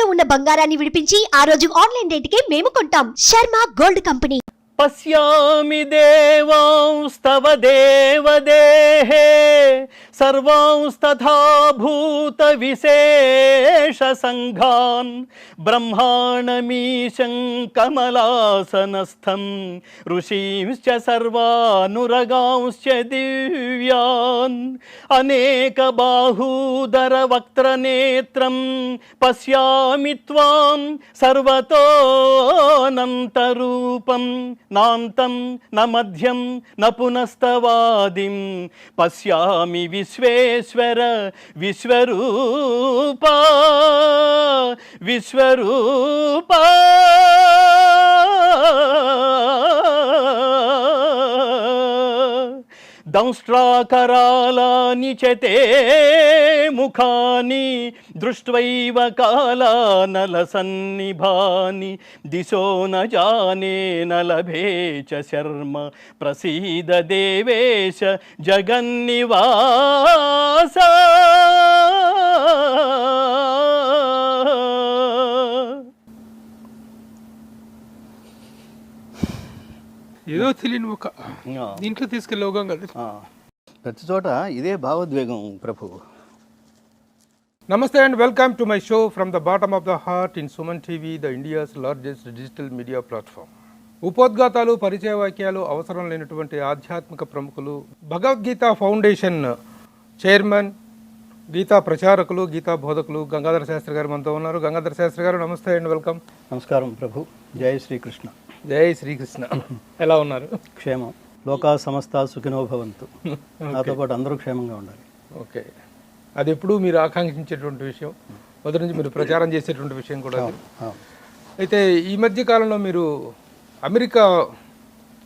తాకట్టులో ఉన్న బంగారాన్ని విడిపించి ఆ రోజు ఆన్లైన్ రేటుకే మేము కొంటాం. Sharma gold company. పశ్యామి దేవాంస్తవ దేవదేహే సర్వాంస్తథా భూత విశేష సంఘాన్ బ్రహ్మాణమీశం కమలాసనస్థం ఋషీంశ్చ సర్వానురగాంశ్చ దివ్యాన్ అనేక బాహూదర వక్త్రనేత్రం పశ్యామి త్వాం సర్వతోనంతరూపం నాంతం న మధ్యం న పునస్తవాదిం పశ్యామి విశ్వేశ్వర విశ్వరూపా విశ్వరూపా దంష్ట్రాకరాళాని చ తే ముఖాని దృష్ట్వైవ కాలానలసన్నిభాని దిశో న జానే న లభే చ శర్మ ప్రసీద దేవేశ జగన్నివాస. ఏదో తెలియని ఒక దీంట్లో తీసుకెళ్ళవగా కదా. ప్రతి చోట ఇదే భావోద్వేగం ప్రభు. Namaste and welcome to my show from the bottom of the heart in Suman TV, the India's largest digital media platform. ఉపోద్ఘాతాలు, పరిచయ వాక్యాలు అవసరం లేనటువంటి ఆధ్యాత్మిక ప్రముఖులు, భగవద్గీత ఫౌండేషన్ చైర్మన్, గీతా ప్రచారకులు, గీతా బోధకులు గంగాధర శాస్త్రి గారు మనతో ఉన్నారు. గంగాధర శాస్త్రి గారు నమస్తే అండ్ వెల్కమ్. నమస్కారం ప్రభు. జై శ్రీకృష్ణ. జై శ్రీకృష్ణ. ఎలా ఉన్నారు? క్షేమం. లోకా సమస్త సుఖినో భవంతు. నాతో పాటు అందరూ క్షేమంగా ఉండాలి. ఓకే, అది ఎప్పుడు మీరు ఆకాంక్షించేటువంటి విషయం, మొదటి నుంచి మీరు ప్రచారం చేసేటువంటి విషయం కూడా. అయితే ఈ మధ్య కాలంలో మీరు అమెరికా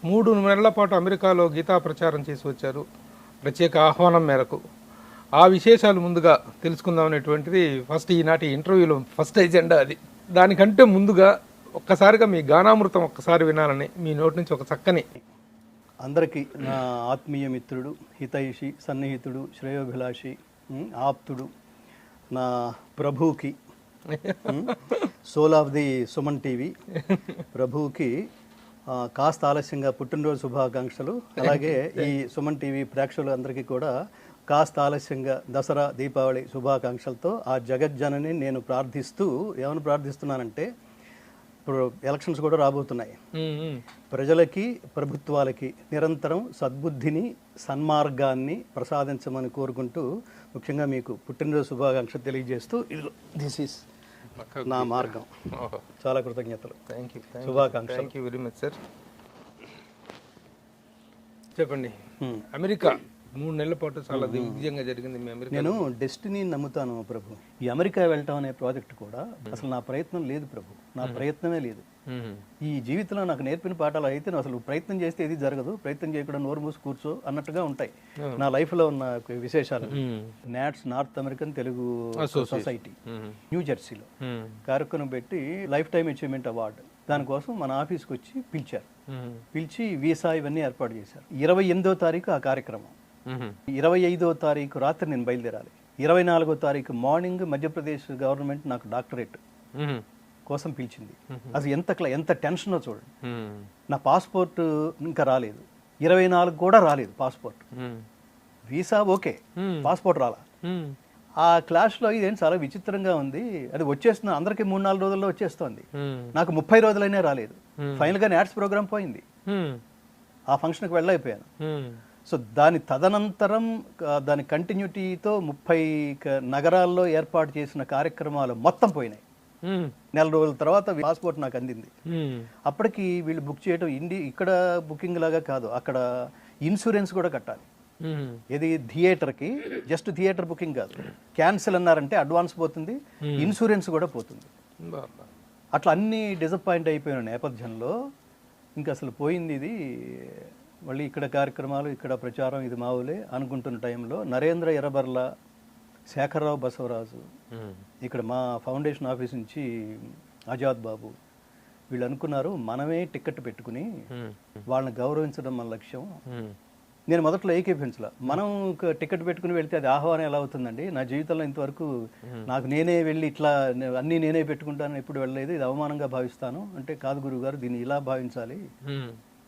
3 నెలల పాటు అమెరికాలో గీతా ప్రచారం చేసి వచ్చారు ప్రత్యేక ఆహ్వానం మేరకు. ఆ విశేషాలు ముందుగా తెలుసుకుందాం అనేటువంటిది ఫస్ట్ ఈనాటి ఇంటర్వ్యూలో ఫస్ట్ ఎజెండా. అది దానికంటే ముందుగా ఒక్కసారిగా మీ గానామృతం ఒక్కసారి వినాలని మీ నోటి నుంచి ఒక చక్కని. అందరికీ నా ఆత్మీయ మిత్రుడు, హితైషి, సన్నిహితుడు, శ్రేయోభిలాషి, ఆప్తుడు, నా ప్రభుకి, soul of the Suman TV ప్రభుకి కాస్త ఆలస్యంగా పుట్టినరోజు శుభాకాంక్షలు. అలాగే ఈ సుమన్ టీవీ ప్రేక్షకులందరికీ కూడా కాస్త ఆలస్యంగా దసరా, దీపావళి శుభాకాంక్షలతో ఆ జగజ్జనని నేను ప్రార్థిస్తూ ఏమని ప్రార్థిస్తున్నానంటే, ఇప్పుడు ఎలక్షన్స్ కూడా రాబోతున్నాయి. ప్రజలకి, ప్రభుత్వాలకి నిరంతరం సద్బుద్ధిని, సన్మార్గాన్ని ప్రసాదించమని కోరుకుంటూ, ముఖ్యంగా మీకు పుట్టినరోజు శుభాకాంక్షలు తెలియజేస్తూ, దిస్ ఈస్ నా మార్గం. చాలా కృతజ్ఞతలు. శుభాకాంక్షలు. Thank you very much sir. చెప్పండి, అమెరికా 3 నెలల పాటు చాలా దిగ్విజయంగా జరిగింది మీ అమెరికా. నేను డెస్టినీని నమ్ముతాను ప్రభు. ఈ అమెరికా వెళ్ళటం అనే ప్రాజెక్ట్ కూడా అసలు నా ప్రయత్నం లేదు ప్రభు. నా ప్రయత్నమే లేదు. ఈ జీవితంలో నాకు నేర్పిన పాఠాలు అయితే అసలు ప్రయత్నం చేస్తే ఏది జరగదు, ప్రయత్నం చేయకుండా నోరు మూసి కూర్చో అన్నట్టుగా ఉంటాయి నా లైఫ్లో ఉన్న విశేషాలు. NATS, North American Telugu society, new జెర్సీలో కార్యక్రమం పెట్టి లైఫ్ టైమ్ అచీవ్మెంట్ అవార్డు, దానికోసం మన ఆఫీస్కి వచ్చి పిలిచారు. పిలిచి వీసా ఇవన్నీ ఏర్పాటు చేశారు. 28వ తారీఖు ఆ కార్యక్రమం. 25వ తారీఖు రాత్రి నేను బయలుదేరాలి. 24వ తారీఖు మార్నింగ్ మధ్యప్రదేశ్ గవర్నమెంట్ నాకు డాక్టరేట్ కోసం పిలిచింది. అది ఎంత టెన్షనో చూడండి. నా పాస్పోర్ట్ ఇంకా రాలేదు, 24 కూడా రాలేదు పాస్పోర్ట్. వీసా ఓకే, పాస్పోర్ట్ రాలా. ఆ క్లాస్లో ఇదేంటి చాలా విచిత్రంగా ఉంది, అది వచ్చేస్తుంది అందరికి 3-4 రోజుల్లో వచ్చేస్తుంది. నాకు 30 రోజులైనా రాలేదు. ఫైనల్గా నాట్స్ ప్రోగ్రామ్ పోయింది. ఆ ఫంక్షన్కి వెళ్ళైపోయాను. సో దాని తదనంతరం దాని కంటిన్యూటీతో 30 నగరాల్లో ఏర్పాటు చేసిన కార్యక్రమాలు మొత్తం పోయినాయి. నెల రోజుల తర్వాత పాస్పోర్ట్ నాకు అందింది. అప్పటికి వీళ్ళు బుక్ చేయడం ఇక్కడ బుకింగ్ లాగా కాదు, అక్కడ ఇన్సూరెన్స్ కూడా కట్టాలి. ఇది థియేటర్కి జస్ట్ థియేటర్ బుకింగ్ కాదు, క్యాన్సిల్ అన్నారంటే అడ్వాన్స్ పోతుంది, ఇన్సూరెన్స్ కూడా పోతుంది. అట్లా అన్ని డిసప్పాయింట్ అయిపోయిన నేపథ్యంలో ఇంకా అసలు పోయింది ఇది. మళ్ళీ ఇక్కడ కార్యక్రమాలు, ఇక్కడ ప్రచారం, ఇది మావులే అనుకుంటున్న టైంలో నరేంద్ర ఎర్రబర్ల, శేఖర్రావు బసవరాజు, ఇక్కడ మా ఫౌండేషన్ ఆఫీస్ నుంచి ఆజాద్ బాబు, వీళ్ళు అనుకున్నారు మనమే టికెట్ పెట్టుకుని వాళ్ళని గౌరవించడం మన లక్ష్యం, నేను మొదట్లో ఏకీపించలే. మనం టికెట్ పెట్టుకుని వెళ్తే అది ఆహ్వానం ఎలా అవుతుందండి? నా జీవితంలో ఇంతవరకు నాకు నేనే వెళ్ళి ఇట్లా అన్నీ నేనే పెట్టుకుంటాను ఎప్పుడు వెళ్ళలేదు, ఇది అవమానంగా భావిస్తాను అంటే, కాదు గురువు గారు దీన్ని ఇలా భావించాలి,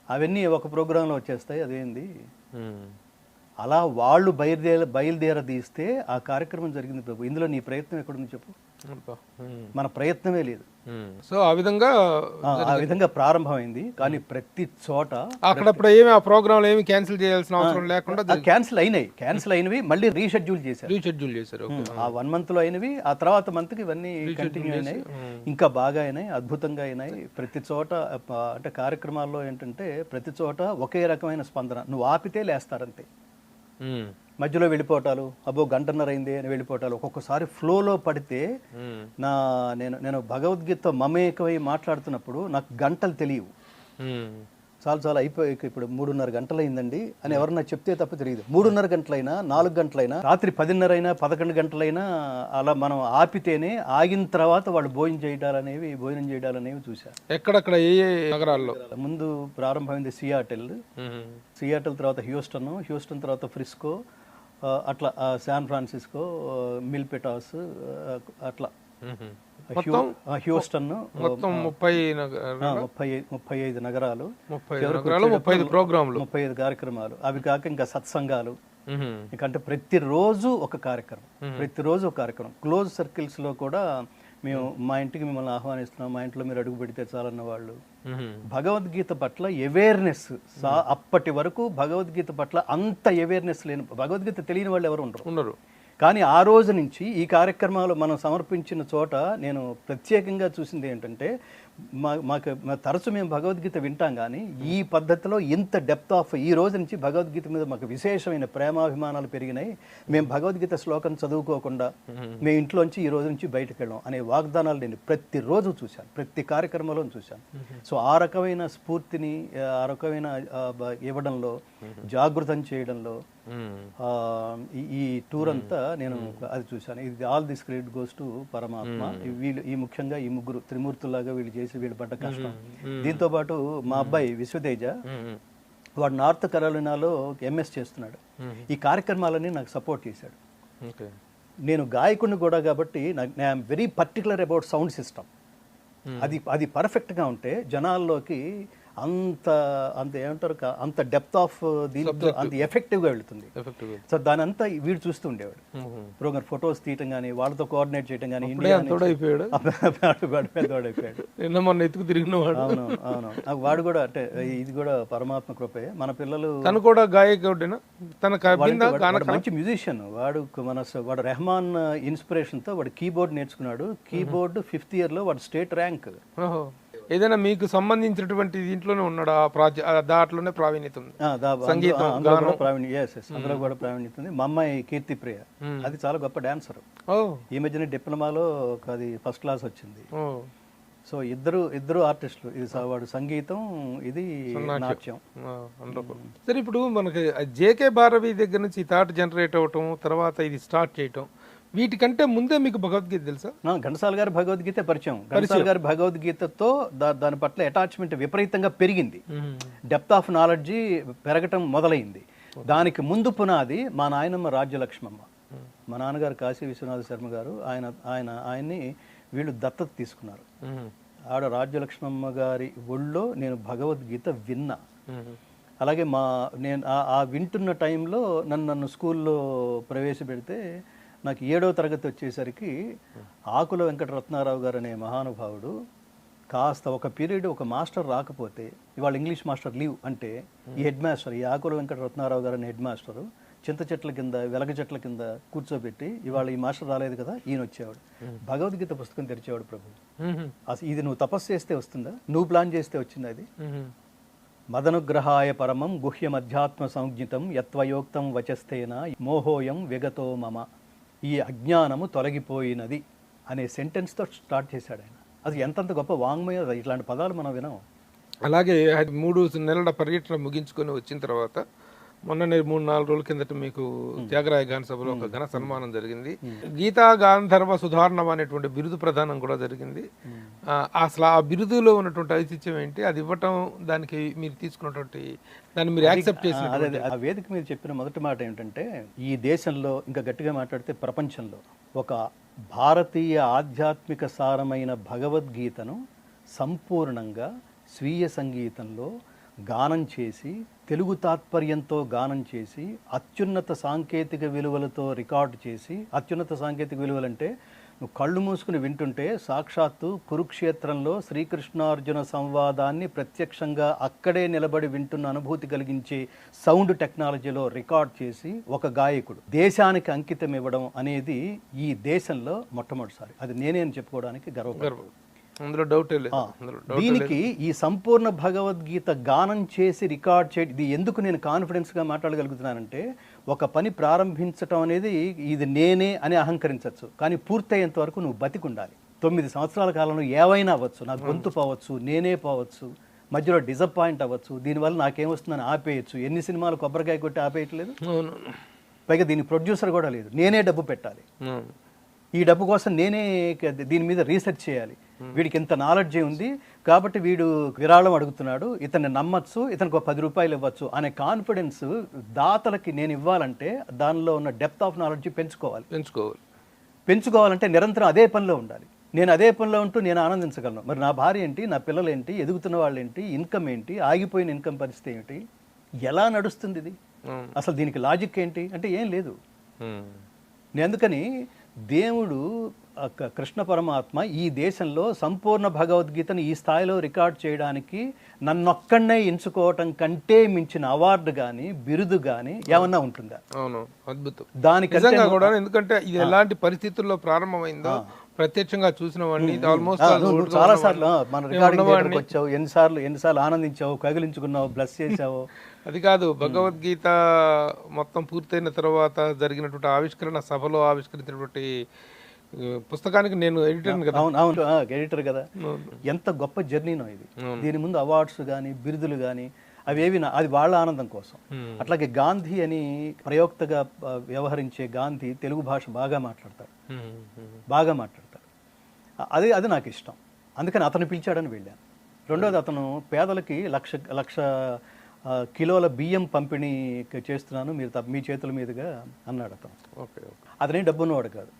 అవన్నీ ఒక ప్రోగ్రాంలో వచ్చేస్తాయి, అదేంది అలా వాళ్ళు బయలుదేరదీస్తే ఆ కార్యక్రమం జరిగింది ప్రభు. ఇందులో నీ ప్రయత్నం ఎక్కడుంది చెప్పు? మన ప్రయత్నమే లేదు. సో ఆ విధంగా ప్రారంభమైంది. కానీ ప్రతి చోట అక్కడప్పుడు ఏమి ఆ ప్రోగ్రాంలు ఏమి క్యాన్సిల్ చేయాల్సిన అవసరం లేకుండా క్యాన్సిల్ అయినవి మళ్ళీ రీషెడ్యూల్ చేశారు. ఆ 1 month లో అయినవి ఆ తర్వాత మంత్ కి ఇవన్నీ కంటిన్యూ అయినాయి, ఇంకా బాగా అయినాయి, అద్భుతంగా అయినాయి. ప్రతి చోట అంటే కార్యక్రమాల్లో ఏంటంటే ప్రతి చోట ఒకే రకమైన స్పందన. నువ్వు ఆపితే లేస్తారంతే. మధ్యలో వెళ్ళిపోవటాలు, అబ్బో గంటన్నర అయింది అని వెళ్ళిపోవటాలు, ఒక్కొక్కసారి ఫ్లోలో పడితే నేను భగవద్గీత మమేకమై మాట్లాడుతున్నప్పుడు నాకు గంటలు తెలియవు. చాలా అయిపోయి ఇప్పుడు 3:30 గంటలు అయిందండి అని ఎవరన్నా చెప్తే తప్ప తెలియదు. 3:30 గంటలైనా 4 గంటలైనా రాత్రి 10:30 అయినా 11 గంటలైనా అలా మనం ఆపితేనే ఆగిన తర్వాత వాళ్ళు భోజనం చేయడాలనేవి చూశారు. ఎక్కడెక్కడ ఏ నగరాల్లో ముందు ప్రారంభమైంది సియాటల్ తర్వాత హ్యూస్టన్ తర్వాత ఫ్రిస్కో, అట్లా శాన్ ఫ్రాన్సిస్కో, మిల్పిటాస్, అట్లా హ్యూస్టన్, మొత్తం 35 నగరాలు, 35 కార్యక్రమాలు. అవి కాక ఇంకా సత్సంగాలు. అంటే ప్రతిరోజు ఒక కార్యక్రమం. క్లోజ్ సర్కిల్స్ లో కూడా మేము మా ఇంటికి మిమ్మల్ని ఆహ్వానిస్తున్నాం, మా ఇంట్లో మీరు అడుగు పెడితే చాలన్న వాళ్ళు. భగవద్గీత పట్ల అవేర్నెస్, అప్పటి వరకు భగవద్గీత పట్ల అంత అవేర్నెస్ లేని, భగవద్గీత తెలియని వాళ్ళు ఎవరు ఉండరు. కానీ ఆ రోజు నుంచి ఈ కార్యక్రమాలు మనం సమర్పించిన చోట నేను ప్రత్యేకంగా చూసింది ఏంటంటే, మాకు తరచు మేము భగవద్గీత వింటాం, కానీ ఈ పద్ధతిలో ఇంత డెప్త్ ఆఫ్ ఈ రోజు నుంచి భగవద్గీత మీద మాకు విశేషమైన ప్రేమాభిమానాలు పెరిగినాయి. మేము భగవద్గీత శ్లోకం చదువుకోకుండా మేము ఇంట్లోంచి ఈ రోజు నుంచి బయటకు వెళ్ళాం అనే వాగ్దానాలు నేను ప్రతిరోజు చూశాను, ప్రతి కార్యక్రమంలో చూశాను. సో ఆ రకమైన స్ఫూర్తిని, ఆ రకమైన ఇవ్వడంలో, జాగృతం చేయడంలో ఈ టూర్ అంతా నేను అది చూశాను. ఇది all this credit goes to పరమాత్మ. వీళ్ళు ముఖ్యంగా ఈ ముగ్గురు త్రిమూర్తుల్లాగా వీళ్ళు వీళ్ళు పడ్డ కష్టం. దీంతో పాటు మా అబ్బాయి విశ్వతేజ, వాడు నార్త్ కరోలినాలో ఎంఎస్ చేస్తున్నాడు. ఈ కార్యక్రమాలన్నీ నాకు సపోర్ట్ చేశాడు. నేను గాయకుడిని కూడా కాబట్టి I'm very particular about sound system. అది పర్ఫెక్ట్గా ఉంటే జనాల్లోకి అంత ఏమంటారు, అంత డెప్త్ ఆఫ్ దీంతో అంత ఎఫెక్టివ్గా వెళుతుంది. సో దాని అంతా వీడు చూస్తూ ఉండేవాడు. ప్రోగ్రామ్ ఫొటోస్ తీయటం కానీ, వాళ్ళతో కోఆర్డినేట్ చేయడం కానీ. అవును, వాడు కూడా అంటే ఇది కూడా పరమాత్మ కృపే. మన పిల్లలు, తను కూడా గాయకుడేనా, మంచి మ్యూజిషియన్ వాడు. వాడు రెహమాన్ ఇన్స్పిరేషన్ తో వాడు కీబోర్డ్ నేర్చుకున్నాడు. కీబోర్డ్ 5th year లో వాడు స్టేట్ ర్యాంక్. ఏదైనా మీకు సంబంధించినటువంటి దీంట్లోనే ఉన్నాడు, దాంట్లోనే ప్రావీణ్యత ఉంది, సంగీతం, అందులో కూడా ప్రావీణ్యత ఉంది. మా అమ్మాయి కీర్తి ప్రియ, అది చాలా గొప్ప డాన్సర్. ఈ మధ్యన డిప్లొమాలో అది ఫస్ట్ క్లాస్ వచ్చింది. సో ఇద్దరు ఆర్టిస్టులు. ఇది వాడు సంగీతం, ఇది నాట్యం. సరే, ఇప్పుడు మనకి జేకే భారవి దగ్గర నుంచి థాట్ జనరేట్ అవ్వటం, తర్వాత ఇది స్టార్ట్ చేయటం, వీటికంటే ముందే మీకు భగవద్గీత తెలుసా? ఘంటసాల గారి భగవద్గీత పరిచయం. ఘంటసాల గారి భగవద్గీతతో దాని పట్ల అటాచ్మెంట్ విపరీతంగా పెరిగింది. డెప్త్ ఆఫ్ నాలెడ్జ్ పెరగటం మొదలైంది. దానికి ముందు పునాది మా నాయనమ్మ రాజ్యలక్ష్మమ్మ. మా నాన్నగారు కాశీ విశ్వనాథ శర్మ గారు, ఆయన్ని వీళ్ళు దత్తత తీసుకున్నారు. ఆడ రాజ్యలక్ష్మమ్మ గారి ఒళ్ళో నేను భగవద్గీత విన్నా. అలాగే నేను ఆ వింటున్న టైంలో నన్ను స్కూల్లో ప్రవేశపెడితే నాకు 7వ తరగతి వచ్చేసరికి ఆకుల వెంకటరత్నారావు గారు అనే మహానుభావుడు కాస్త ఒక పీరియడ్ ఒక మాస్టర్ రాకపోతే, ఇవాళ ఇంగ్లీష్ మాస్టర్ లీవ్ అంటే, ఈ హెడ్ మాస్టర్, ఈ ఆకుల వెంకటరత్నారావు గారు అనే హెడ్ మాస్టరు చింత చెట్ల కింద, వెలగ చెట్ల కింద కూర్చోబెట్టి, ఇవాళ ఈ మాస్టర్ రాలేదు కదా, ఈయన వచ్చేవాడు, భగవద్గీత పుస్తకం తెరిచేవాడు. ప్రభు, అసలు ఇది నువ్వు తపస్సు చేస్తే వస్తుందా, నువ్వు ప్లాన్ చేస్తే వచ్చిందా? అది మదనుగ్రహాయ పరమం గుహ్యమధ్యాత్మ సంజ్ఞితం యత్వయోక్తం వచస్తేన మోహోయం విగతో మమ, ఈ అజ్ఞానము తొలగిపోయినది అనే సెంటెన్స్తో స్టార్ట్ చేశాడు ఆయన. అది ఎంతంత గొప్ప వాంగ్మయం. ఇట్లాంటి పదాలు మనం వినాం. అలాగే 3 నెలల పర్యటన ముగించుకొని వచ్చిన తర్వాత మొన్న 3-4 రోజుల కిందట మీకు త్యాగరాయ గాన సభలో ఒక ఘన సన్మానం జరిగింది. గీతా గాంధర్వ సుధారణం అనేటువంటి బిరుదు ప్రదానం కూడా జరిగింది. అసలు ఆ బిరుదులో ఉన్నటువంటి ఔచిత్యం ఏంటి, అది ఇవ్వటం, దానికి మీరు తీసుకున్నటువంటి దాన్ని మీరు యాక్సెప్ట్ చేసిన ఆ వేదిక మీద చెప్పిన మొదటి మాట ఏంటంటే, ఈ దేశంలో ఇంకా గట్టిగా మాట్లాడితే ప్రపంచంలో ఒక భారతీయ ఆధ్యాత్మిక సారమైన భగవద్గీతను సంపూర్ణంగా స్వీయ సంగీతంలో గానం చేసి, తెలుగు తాత్పర్యంతో గానం చేసి, అత్యున్నత సాంకేతిక విలువలతో రికార్డు చేసి, అత్యున్నత సాంకేతిక విలువలంటే నువ్వు కళ్ళు మూసుకుని వింటుంటే సాక్షాత్తు కురుక్షేత్రంలో శ్రీకృష్ణార్జున సంవాదాన్ని ప్రత్యక్షంగా అక్కడే నిలబడి వింటున్న అనుభూతి కలిగించే సౌండ్ టెక్నాలజీలో రికార్డ్ చేసి ఒక గాయకుడు దేశానికి అంకితం ఇవ్వడం అనేది ఈ దేశంలో మొట్టమొదటిసారి. అది నేనే అని చెప్పుకోవడానికి గర్వపడతాను. అందులో డౌట్ లేదు. దీనికి ఈ సంపూర్ణ భగవద్గీత గానం చేసి రికార్డ్ చేయడం, ఇది ఎందుకు నేను కాన్ఫిడెన్స్గా మాట్లాడగలుగుతున్నానంటే, ఒక పని ప్రారంభించడం అనేది ఇది నేనే అని అహంకరించవచ్చు, కానీ పూర్తయ్యేంత వరకు నువ్వు బతికుండాలి. 9 సంవత్సరాల కాలంలో ఏవైనా అవ్వచ్చు, నా గొంతు పోవచ్చు, నేనే పోవచ్చు, మధ్యలో డిసప్పాయింట్ అవ్వచ్చు, దీనివల్ల నాకేమొస్తుందని ఆపేయచ్చు. ఎన్ని సినిమాలు కొబ్బరికాయ కొట్టి ఆపేయట్లేదు, పైగా దీని ప్రొడ్యూసర్ కూడా లేదు, నేనే డబ్బు పెట్టాలి. ఈ డబ్బు కోసం నేనే దీని మీద రీసెర్చ్ చేయాలి. వీడికి ఇంత నాలెడ్జీ ఉంది కాబట్టి వీడు విరాళం అడుగుతున్నాడు, ఇతన్ని నమ్మచ్చు, ఇతనికి ఒక 10 రూపాయలు ఇవ్వచ్చు అనే కాన్ఫిడెన్స్ దాతలకి నేను ఇవ్వాలంటే దానిలో ఉన్న డెప్త్ ఆఫ్ నాలెడ్జ్ పెంచుకోవాలంటే నిరంతరం అదే పనిలో ఉండాలి. నేను అదే పనిలో ఉంటూ నేను ఆనందించగలను. మరి నా భార్య ఏంటి, నా పిల్లలు ఏంటి, ఎదుగుతున్న వాళ్ళు ఏంటి, ఇన్కమ్ ఏంటి, ఆగిపోయిన ఇన్కమ్ పరిస్థితి ఏంటి, ఎలా నడుస్తుంది ఇది, అసలు దీనికి లాజిక్ ఏంటి అంటే ఏం లేదు. అందుకని దేవుడు కృష్ణ పరమాత్మ ఈ దేశంలో సంపూర్ణ భగవద్గీతను ఈ స్థాయిలో రికార్డ్ చేయడానికి నన్నొక్కడనే ఎంచుకోవటం కంటే మించిన అవార్డు కానీ బిరుదు కానీ ఏమన్నా ఉంటుందా? అవును, అద్భుతం. దానికంటే కూడా, ఎందుకంటే ఇది ఎలాంటి పరిస్థితుల్లో ప్రారంభమైందో ప్రత్యక్షంగా చూసిన వాడిని చాలా సార్లు మన రికార్డింగ్ వచ్చావు, ఎన్నిసార్లు ఆనందించావు, కగిలించుకున్నావు, బ్లెస్ చేసావు. అది కాదు, భగవద్గీత మొత్తం పూర్తయిన తర్వాత జరిగినటువంటి ఆవిష్కరణ సభలో ఆవిష్కరించినటువంటి పుస్తకానికి నేను ఎడిటర్ కదా. అవును, ఎడిటర్ కదా. ఎంత గొప్ప జర్నీనో ఇది. దీని ముందు అవార్డ్స్ కానీ బిరుదులు కానీ అవేవి అది వాళ్ళ ఆనందం కోసం. అట్లాగే గాంధీ అని ప్రయోక్తగా వ్యవహరించే గాంధీ తెలుగు భాష బాగా మాట్లాడతారు. అది నాకు ఇష్టం. అందుకని అతను పిలిచాడని వెళ్ళాను. రెండోది, అతను పేదలకి లక్ష కిలోల బియ్యం పంపిణీ చేస్తున్నాను, మీరు మీ చేతుల మీదుగా అన్నాడు అతను. అతనే డబ్బు ఉన్నవాడు కాదు.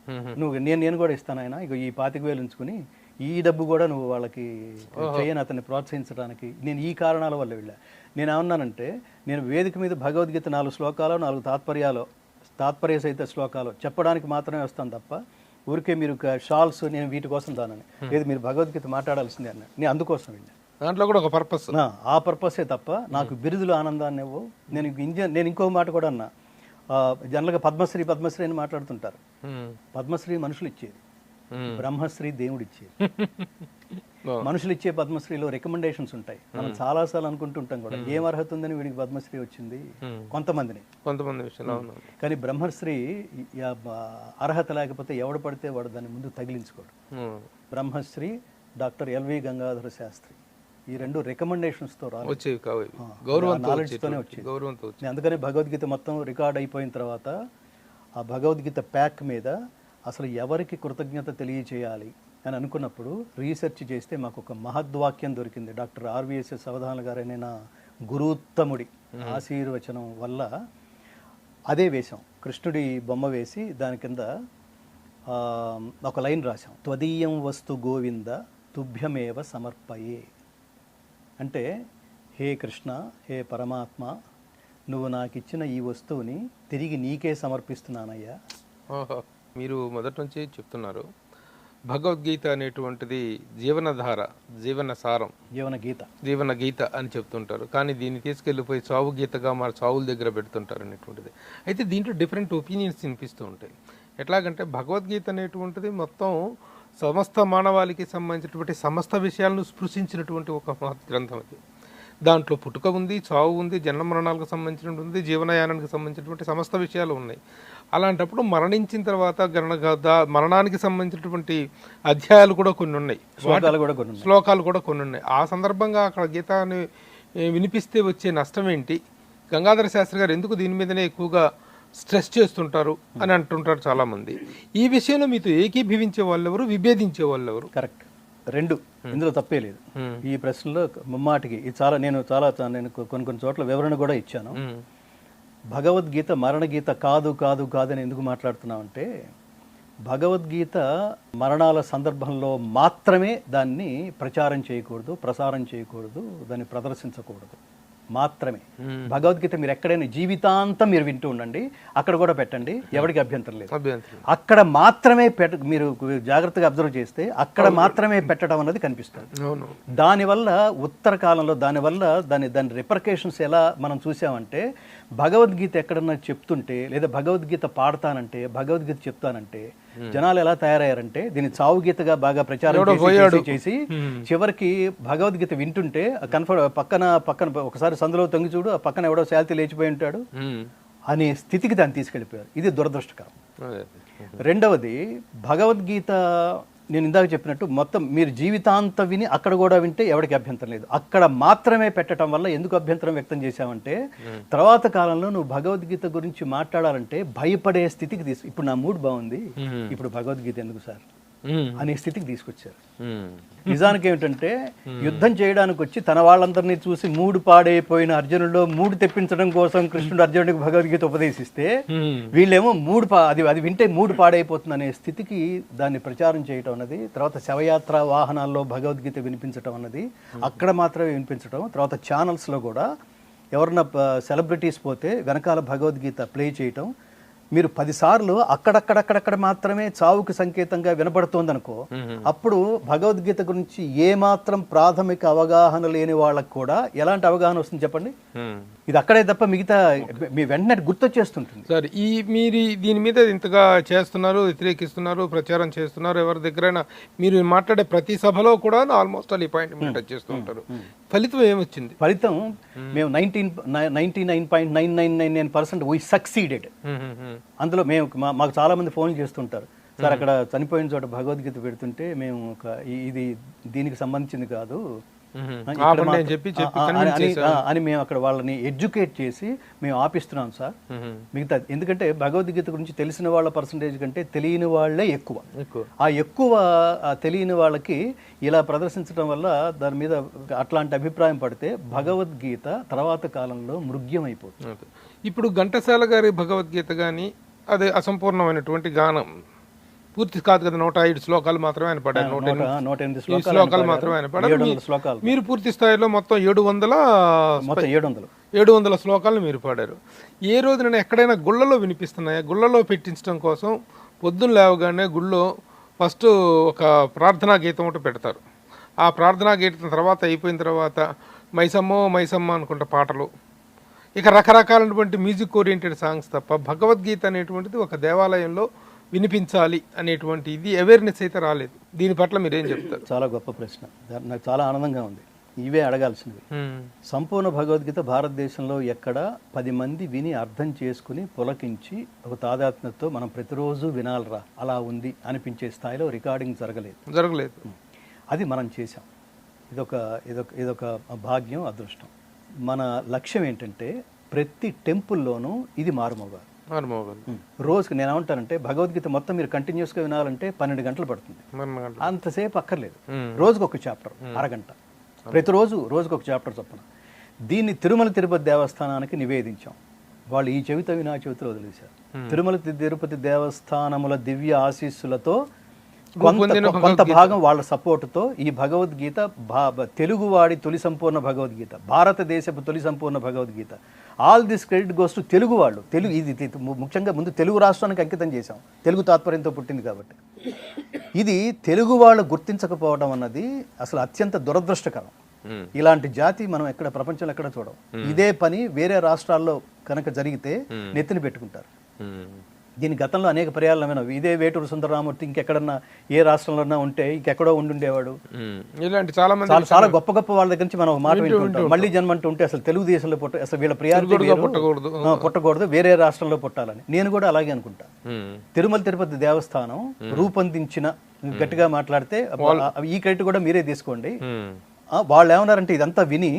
నేను కూడా ఇస్తాను ఆయన, ఇక ఈ 25,000 ఉంచుకుని ఈ డబ్బు కూడా నువ్వు వాళ్ళకి చేయని అతన్ని ప్రోత్సహించడానికి నేను ఈ కారణాల వల్ల వెళ్ళా. నేను ఏమన్నానంటే, నేను వేదిక మీద భగవద్గీత 4 శ్లోకాలు 4 తాత్పర్య సహిత శ్లోకాలు చెప్పడానికి మాత్రమే వస్తాను తప్ప ఊరికే మీరు షాల్స్ నేను వీటి కోసం దానని లేదు, మీరు భగవద్గీత మాట్లాడాల్సిందే అన్నాడు. నేను అందుకోసం వెళ్ళాను. దాంట్లో కూడా ఒక పర్పస్, ఆ పర్పసే తప్ప నాకు బిరుదులు ఆనందాన్ని ఇవ్వవు. నేను ఇంకో మాట కూడా అన్నా, జనరల్గా పద్మశ్రీ అని మాట్లాడుతుంటారు. పద్మశ్రీ మనుషులు ఇచ్చేది, బ్రహ్మశ్రీ దేవుడు ఇచ్చేది. మనుషులు ఇచ్చే పద్మశ్రీలో రికమెండేషన్స్ ఉంటాయి. మనం చాలాసార్లు అనుకుంటుంటాం కూడా, ఏం అర్హత ఉందని వీడికి పద్మశ్రీ వచ్చింది కొంతమంది విషయంలో. కానీ బ్రహ్మశ్రీ అర్హత లేకపోతే ఎవడు పడితే వాడు దాని ముందు తగిలించుకోడు. బ్రహ్మశ్రీ డాక్టర్ ఎల్వి గంగాధర శాస్త్రి, ఈ 2 రికమెండేషన్స్తో నాలెడ్జ్తోనే వచ్చేది. అందుకనే భగవద్గీత మొత్తం రికార్డ్ అయిపోయిన తర్వాత ఆ భగవద్గీత ప్యాక్ మీద అసలు ఎవరికి కృతజ్ఞత తెలియచేయాలి అని అనుకున్నప్పుడు రీసెర్చ్ చేస్తే మాకు ఒక మహద్వాక్యం దొరికింది. డాక్టర్ ఆర్వీఎస్ఎస్ అవధాన గారైన నా గురుత్తముడి ఆశీర్వచనం వల్ల అదే వేశాం. కృష్ణుడి బొమ్మ వేసి దాని కింద ఒక లైన్ రాశాం, త్వదీయం వస్తు గోవింద తుభ్యమేవ సమర్పయే. అంటే, హే కృష్ణ, హే పరమాత్మ, నువ్వు నాకు ఇచ్చిన ఈ వస్తువుని తిరిగి నీకే సమర్పిస్తున్నానయ్యా. మీరు మొదటి నుంచి చెప్తున్నారు భగవద్గీత అనేటువంటిది జీవనధార, జీవన సారం, జీవన గీత అని చెప్తుంటారు. కానీ దీన్ని తీసుకెళ్ళిపోయి చావు గీతగా చావుల దగ్గర పెడుతుంటారు అనేటువంటిది. అయితే దీంట్లో డిఫరెంట్ ఒపీనియన్స్ వినిపిస్తూ ఉంటాయి. ఎట్లాగంటే భగవద్గీత అనేటువంటిది మొత్తం సమస్త మానవాళికి సంబంధించినటువంటి సమస్త విషయాలను స్పృశించినటువంటి ఒక మహత్ గ్రంథం అది. దాంట్లో పుట్టుక ఉంది, చావు ఉంది, జన్మ మరణాలకు సంబంధించినటువంటి ఉంది, జీవనయానానికి సంబంధించినటువంటి సమస్త విషయాలు ఉన్నాయి. అలాంటప్పుడు మరణించిన తర్వాత మరణానికి సంబంధించినటువంటి అధ్యాయాలు కూడా కొన్ని ఉన్నాయి, శ్లోకాలు కూడా కొన్ని ఉన్నాయి. ఆ సందర్భంగా అక్కడ గీతాన్ని వినిపిస్తే వచ్చే నష్టం ఏంటి, గంగాధర శాస్త్రి గారు ఎందుకు దీని మీదనే ఎక్కువగా స్ట్రెస్ చేస్తుంటారు అని అంటుంటారు చాలామంది. ఈ విషయంలో మీతో ఏకీభవించే వాళ్ళు ఎవరు, విభేదించే వాళ్ళు ఎవరు? కరెక్ట్, రెండు, ఇందులో తప్పే లేదు. ఈ ప్రశ్నలో ముమ్మాటికి ఇది నేను కొన్ని చోట్ల వివరణ కూడా ఇచ్చాను. భగవద్గీత మరణగీత కాదు కాదు కాదని ఎందుకు మాట్లాడుతున్నామంటే, భగవద్గీత మరణాల సందర్భంలో మాత్రమే దాన్ని ప్రచారం చేయకూడదు, ప్రసారం చేయకూడదు, దాన్ని ప్రదర్శించకూడదు మాత్రమే. భగవద్గీత మీరు ఎక్కడైనా జీవితాంతం మీరు వింటూ ఉండండి, అక్కడ కూడా పెట్టండి, ఎవరికి అభ్యంతరం లేదు. అక్కడ మాత్రమే మీరు జాగ్రత్తగా అబ్జర్వ్ చేస్తే అక్కడ మాత్రమే పెట్టడం అన్నది కనిపిస్తుంది. దానివల్ల ఉత్తర కాలంలో దాని రిపర్కేషన్స్ ఎలా మనం చూసామంటే, భగవద్గీత ఎక్కడన్నా చెప్తుంటే లేదా భగవద్గీత పాడతానంటే, భగవద్గీత చెప్తానంటే జనాలు ఎలా తయారయ్యారంటే దీన్ని చావు గీతగా బాగా ప్రచారం చేసి చివరికి భగవద్గీత వింటుంటే పక్కన ఒకసారి సందులో తొంగి చూడు, ఆ పక్కన ఎవడో శాల్తీ లేచిపోయి ఉంటాడు అనే స్థితికి దాన్ని తీసుకెళ్ళిపోయారు. ఇది దురదృష్టకరం. రెండవది, భగవద్గీత నేను ఇందాక చెప్పినట్టు మొత్తం మీరు జీవితాంతం విని అక్కడ కూడా వింటే ఎవరికి అభ్యంతరం లేదు. అక్కడ మాత్రమే పెట్టడం వల్ల ఎందుకు అభ్యంతరం వ్యక్తం చేశామంటే, తర్వాత కాలంలో నువ్వు భగవద్గీత గురించి మాట్లాడాలంటే భయపడే స్థితికి ఇప్పుడు నా మూడ్ బాగుంది, ఇప్పుడు భగవద్గీత ఎందుకు సార్ అనే స్థితికి తీసుకొచ్చారు. నిజానికి ఏమిటంటే, యుద్ధం చేయడానికి వచ్చి తన వాళ్ళందరినీ చూసి మూడు పాడైపోయిన అర్జునుడిలో మూడు తెప్పించడం కోసం కృష్ణుడు అర్జునుడికి భగవద్గీత ఉపదేశిస్తే, వీళ్ళేమో అది వింటే మూడు పాడైపోతుంది అనే స్థితికి దాన్ని ప్రచారం చేయటం అన్నది, తర్వాత శవయాత్ర వాహనాల్లో భగవద్గీత వినిపించడం అన్నది, అక్కడ మాత్రమే వినిపించడం, తర్వాత ఛానల్స్లో కూడా ఎవరన్నా సెలబ్రిటీస్ పోతే వెనకాల భగవద్గీత ప్లే చేయటం, మీరు 10 సార్లు అక్కడక్కడక్కడక్కడ మాత్రమే చావుకి సంకేతంగా వినపడుతోందనుకో, అప్పుడు భగవద్గీత గురించి ఏమాత్రం ప్రాథమిక అవగాహన లేని వాళ్ళకు కూడా ఎలాంటి అవగాహన వస్తుంది చెప్పండి? ఇది అక్కడే తప్ప మిగతా మీ వెంటనే గుర్తొచ్చేస్తుంటుంది. సార్, మీరు దీని మీద ఇంతగా చేస్తున్నారు, వ్యతిరేకిస్తున్నారు, ప్రచారం చేస్తున్నారు, ఎవరి దగ్గరైనా మీరు మాట్లాడే ప్రతి సభలో కూడా ఆల్మోస్ట్ ఈ పాయింట్ మీరు టచ్ చేస్తూ ఉంటారు. ఫలితం ఏమొచ్చింది? ఫలితం మేము 99.9999% వీ సక్సీడెడ్. అందులో మాకు చాలా మంది ఫోన్లు చేస్తుంటారు, సార్ అక్కడ చనిపోయిన చోట భగవద్గీత పెడుతుంటే మేము ఇది దీనికి సంబంధించింది కాదు అని మేము అక్కడ వాళ్ళని ఎడ్యుకేట్ చేసి మేము ఆపిస్తున్నాం సార్. మిగతా ఎందుకంటే భగవద్గీత గురించి తెలిసిన వాళ్ళ పర్సంటేజ్ కంటే తెలియని వాళ్ళే ఎక్కువ. ఆ ఎక్కువ తెలియని వాళ్ళకి ఇలా ప్రదర్శించడం వల్ల దాని మీద అట్లాంటి అభిప్రాయం పడితే భగవద్గీత తర్వాత కాలంలో మృగ్యం అయిపోతుంది. ఇప్పుడు ఘంటసాల గారి భగవద్గీత కానీ అదే అసంపూర్ణమైనటువంటి గానం పూర్తి కాదు కదా, 105 శ్లోకాలు మాత్రమే ఆయన పడ్డాయి. 108 శ్లోకాలు మాత్రమే ఆయన పడ్డాయి. మీరు పూర్తి స్థాయిలో మొత్తం 700 శ్లోకాలను మీరు పాడారు. ఏ రోజున ఎక్కడైనా గుళ్ళలో వినిపిస్తున్నాయా? గుళ్ళలో పెట్టించడం కోసం పొద్దున్న లేవగానే గుళ్ళో ఫస్ట్ ఒక ప్రార్థనా గీతం ఒకటి పెడతారు. ఆ ప్రార్థనా గీతం తర్వాత అయిపోయిన తర్వాత మైసమ్మ అనుకుంటా పాటలు, ఇక రకరకాలైనటువంటి మ్యూజిక్ ఓరియంటెడ్ సాంగ్స్ తప్ప భగవద్గీత అనేటువంటిది ఒక దేవాలయంలో వినిపించాలి అనేటువంటి ఇది అవేర్నెస్ అయితే రాలేదు. దీని పట్ల మీరు ఏం చెప్తారు? చాలా గొప్ప ప్రశ్న, నాకు చాలా ఆనందంగా ఉంది. ఇవే అడగాల్సినవి. సంపూర్ణ భగవద్గీత భారతదేశంలో ఎక్కడ 10 మంది విని అర్థం చేసుకుని పులకించి ఒక తాదాత్మ్యతతో మనం ప్రతిరోజు వినాలరా అలా ఉంది అనిపించే స్థాయిలో రికార్డింగ్ జరగలేదు. అది మనం చేసాం. ఇదొక భాగ్యం, అదృష్టం. మన లక్ష్యం ఏంటంటే ప్రతి టెంపుల్లోనూ ఇది మారుమోగాలి. రోజుకి నేను ఏమంటానంటే, భగవద్గీత మొత్తం మీరు కంటిన్యూస్గా వినాలంటే 12 గంటలు పడుతుంది. అంతసేపు అక్కర్లేదు. రోజుకు ఒక చాప్టర్, అరగంట, రోజుకొక చాప్టర్ చొప్పున. దీన్ని తిరుమల తిరుపతి దేవస్థానానికి నివేదించాం. వాళ్ళు ఈ చెవితో వినా చెవితో వదిలేశారు. తిరుమల తిరుపతి దేవస్థానముల దివ్య ఆశీస్సులతో కొంత భాగం వాళ్ళ సపోర్టుతో ఈ భగవద్గీత తెలుగువాడి తొలి సంపూర్ణ భగవద్గీత, భారతదేశపు తొలి సంపూర్ణ Bhagavad Gita. All this credit goes to తెలుగువాళ్ళు. ఇది ముఖ్యంగా ముందు తెలుగు రాష్ట్రానికి అంకితం చేశాం, తెలుగు తాత్పర్యంతో పుట్టింది కాబట్టి. ఇది తెలుగు వాళ్ళు గుర్తించకపోవడం అన్నది అసలు అత్యంత దురదృష్టకరం. ఇలాంటి జాతి మనం ఎక్కడ ప్రపంచంలో ఎక్కడ చూడం. ఇదే పని వేరే రాష్ట్రాల్లో కనుక జరిగితే నెత్తిని పెట్టుకుంటారు. దీని గతంలో అనేక పర్యాలమైన ఇదే వేటూరు సుందరరామూర్తి ఇంకెక్కడన్నా ఏ రాష్ట్రంలో ఉంటే ఇంకెక్కడో ఉండేవాడు. ఇలాంటి చాలా గొప్ప వాళ్ళ దగ్గర నుంచి మనం మాట వింటుంటాం. మళ్ళీ జన్మంటూ ఉంటే అసలు తెలుగుదేశంలో అసలు వీళ్ళ ప్రియారిటీ పుట్టకూడదు, వేరే రాష్ట్రంలో పుట్టాలని. నేను కూడా అలాగే అనుకుంటా. తిరుమల తిరుపతి దేవస్థానం రూపొందించిన, గట్టిగా మాట్లాడితే ఈ క్రెడిట్ కూడా మీరే తీసుకోండి. వాళ్ళు ఏమన్నారంటే ఇదంతా విని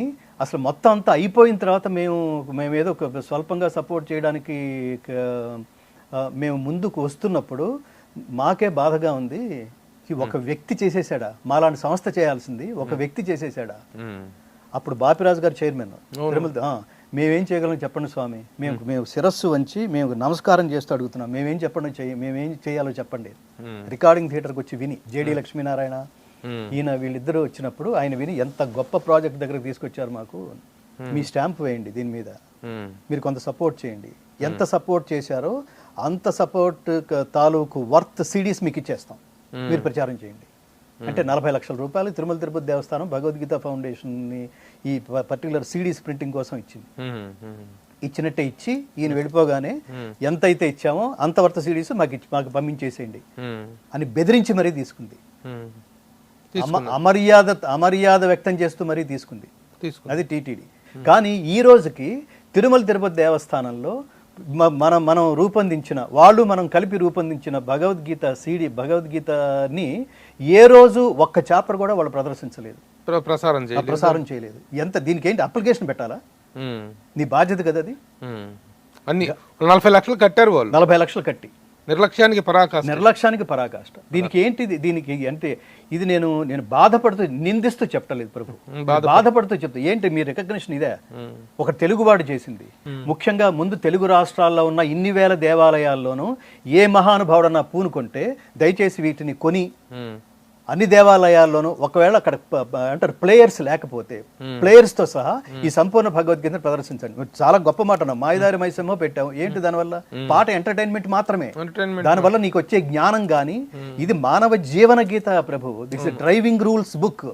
అసలు మొత్తం అంతా అయిపోయిన తర్వాత మేము ఏదో ఒక స్వల్పంగా సపోర్ట్ చేయడానికి మేము ముందుకు వస్తున్నప్పుడు మాకే బాధగా ఉంది. ఒక వ్యక్తి చేసేసాడా, మాలాంటి సంస్థ చేయాల్సింది ఒక వ్యక్తి చేసేసాడా. అప్పుడు బాపిరాజు గారు చైర్మన్ తిరుమల. మేమేం చేయగలం చెప్పండి స్వామి, మేము శిరస్సు వంచి మేము నమస్కారం చేస్తూ అడుగుతున్నాం, మేమేం చేయాలో చెప్పండి. రికార్డింగ్ థియేటర్కి వచ్చి విని జేడి లక్ష్మీనారాయణ ఈయన వీళ్ళిద్దరూ వచ్చినప్పుడు ఆయన విని ఎంత గొప్ప ప్రాజెక్ట్ దగ్గరకు తీసుకొచ్చారు, మాకు మీ స్టాంప్ వేయండి దీని మీద, మీరు కొంత సపోర్ట్ చేయండి. ఎంత సపోర్ట్ చేశారో అంత సపోర్ట్ తాలూకు వర్త్ సిడీస్ మీకు ఇచ్చేస్తాం, మీరు ప్రచారం చేయండి అంటే 40 లక్షల రూపాయలు తిరుమల తిరుపతి దేవస్థానం భగవద్గీత ఫౌండేషన్ని ఈ పర్టికులర్ సిడీస్ ప్రింటింగ్ కోసం ఇచ్చింది. ఇచ్చినట్టే ఇచ్చి ఈయన వెళ్ళిపోగానే ఎంత అయితే ఇచ్చామో అంత వర్త సిడీస్ మాకు పంపించేసేయండి అని బెదిరించి మరీ తీసుకుంది. అమర్యాద వ్యక్తం చేస్తూ మరీ తీసుకుంది. అది టీటీడీ. కానీ ఈ రోజుకి తిరుమల తిరుపతి దేవస్థానంలో మనం రూపొందించిన మనం కలిపి రూపొందించిన భగవద్గీతని ఏ రోజు ఒక్క చాప్టర్ కూడా వాళ్ళు ప్రదర్శించలేదు, ప్రసారం చేయలేదు. ఎంత దీనికి ఏంటి అప్లికేషన్ పెట్టాలా? నీ బాధ్యత కదా అది. అన్ని 40 లక్షలు కట్టారు వాళ్ళు, 40 లక్షలు కట్టి నిర్లక్ష్యానికి పరాకాష్ట. దీనికి ఏంటిది? దీనికి అంటే ఇది నేను బాధపడుతూ నిందిస్తూ చెప్పలేదు ప్రభు, బాధపడుతూ చెప్తా. ఏంటి మీ రికగ్నిషన్ ఇదే? ఒక తెలుగువాడు చేసింది. ముఖ్యంగా ముందు తెలుగు రాష్ట్రాల్లో ఉన్న ఇన్ని వేల దేవాలయాల్లోనూ ఏ మహానుభావుడన్నా పూనుకుంటే దయచేసి వీటిని కొని అన్ని దేవాలయాల్లోనూ ఒకవేళ అక్కడ అంటారు ప్లేయర్స్ లేకపోతే ప్లేయర్స్ తో సహా ఈ సంపూర్ణ భగవద్గీతను ప్రదర్శించండి. చాలా గొప్ప మాట అన్నాం, మాయదారి మైసమ్మో పెట్టాము. ఏంటి దానివల్ల? పాట ఎంటర్టైన్మెంట్ మాత్రమే, దానివల్ల నీకు వచ్చే జ్ఞానం గాని ఇది మానవ జీవన గీత ప్రభు. This is driving rules book,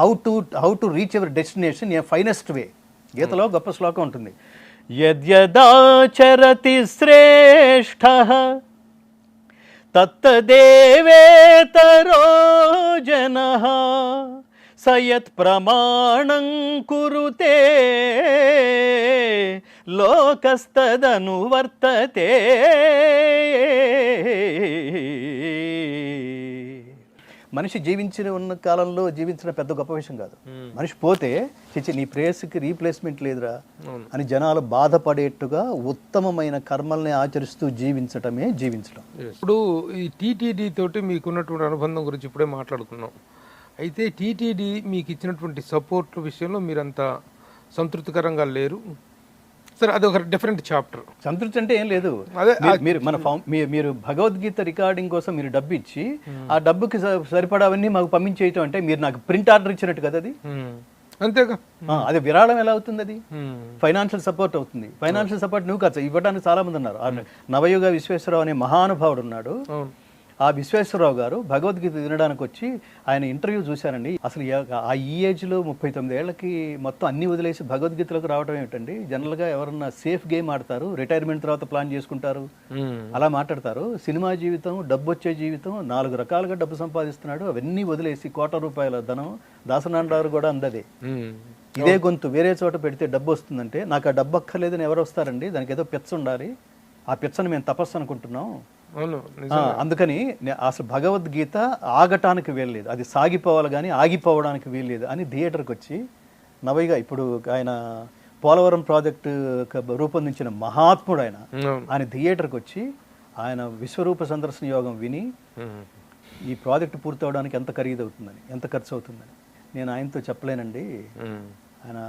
how to reach ever destination a finest way. గీతలో గొప్ప శ్లోకం ఉంటుంది, యద్యదాచరతి శ్రేష్ఠః తత్తదేవేతరో జనః సయత్ ప్రమాణం కురుతే లోకస్తదనువర్తతే. మనిషి జీవించిన ఉన్న కాలంలో జీవించడం పెద్ద గొప్ప విషయం కాదు. మనిషి పోతే చిచ్చి నీ ప్రేయస్కి రీప్లేస్మెంట్ లేదురా అని జనాలు బాధపడేట్టుగా ఉత్తమమైన కర్మల్ని ఆచరిస్తూ జీవించటం. ఇప్పుడు ఈ టీటీడీ తోటి మీకున్నటువంటి అనుబంధం గురించి ఇప్పుడే మాట్లాడుకున్నాం. అయితే టీటీడీ మీకు ఇచ్చినటువంటి సపోర్ట్ విషయంలో మీరంత సంతృప్తికరంగా లేరు. సరే, అది ఒక డిఫరెంట్ చాప్టర్. సంతృప్తి అంటే ఏం లేదు. మీరు భగవద్గీత రికార్డింగ్ కోసం మీరు డబ్బు ఇచ్చి ఆ డబ్బుకి సరిపడావన్నీ మాకు పంపించేయటం అంటే మీరు నాకు ప్రింట్ ఆర్డర్ ఇచ్చినట్టు కదా అది. అంతేగా, అది విరాళం ఎలా అవుతుంది? అది ఫైనాన్షియల్ సపోర్ట్ అవుతుంది. ఫైనాన్షియల్ సపోర్ట్ నువ్వు ఖర్చు ఇవ్వడానికి చాలా మంది ఉన్నారు. నవయుగ విశ్వేశ్వరరావు అనే మహానుభావుడు ఉన్నాడు. ఆ విశ్వేశ్వరరావు గారు భగవద్గీత వినడానికి వచ్చి ఆయన ఇంటర్వ్యూ చూశానండి. అసలు ఆ ఈ ఏజ్లో 39 ఏళ్ళకి మొత్తం అన్ని వదిలేసి భగవద్గీతలోకి రావడం ఏమిటండి? జనరల్గా ఎవరన్నా సేఫ్ గేమ్ ఆడతారు, రిటైర్మెంట్ తర్వాత ప్లాన్ చేసుకుంటారు, అలా మాట్లాడతారు. సినిమా జీవితం, డబ్బు వచ్చే జీవితం, 4 రకాలుగా డబ్బు సంపాదిస్తున్నాడు. అవన్నీ వదిలేసి ₹1,00,00,000 ధనం దాసనారాయణ కూడా అందదే. ఇదే గొంతు వేరే చోట పెడితే డబ్బు వస్తుందంటే నాకు ఆ డబ్బు అక్కర్లేదని ఎవరు వస్తారండి? దానికి ఏదో పిచ్చ ఉండాలి. ఆ పిచ్చని మేము తపస్సు అనుకుంటున్నాం. అందుకని అసలు భగవద్గీత ఆగటానికి వీల్లేదు, అది సాగిపోవాలి కానీ ఆగిపోవడానికి వీల్లేదు అని థియేటర్కి వచ్చి నవైగా ఇప్పుడు ఆయన పోలవరం ప్రాజెక్టు రూపొందించిన మహాత్ముడు ఆయన థియేటర్కి వచ్చి ఆయన విశ్వరూప సందర్శన యోగం విని ఈ ప్రాజెక్టు పూర్తవడానికి ఎంత ఖరీదవుతుందని, ఎంత ఖర్చు అవుతుందని నేను ఆయనతో చెప్పలేనండి. ఆయన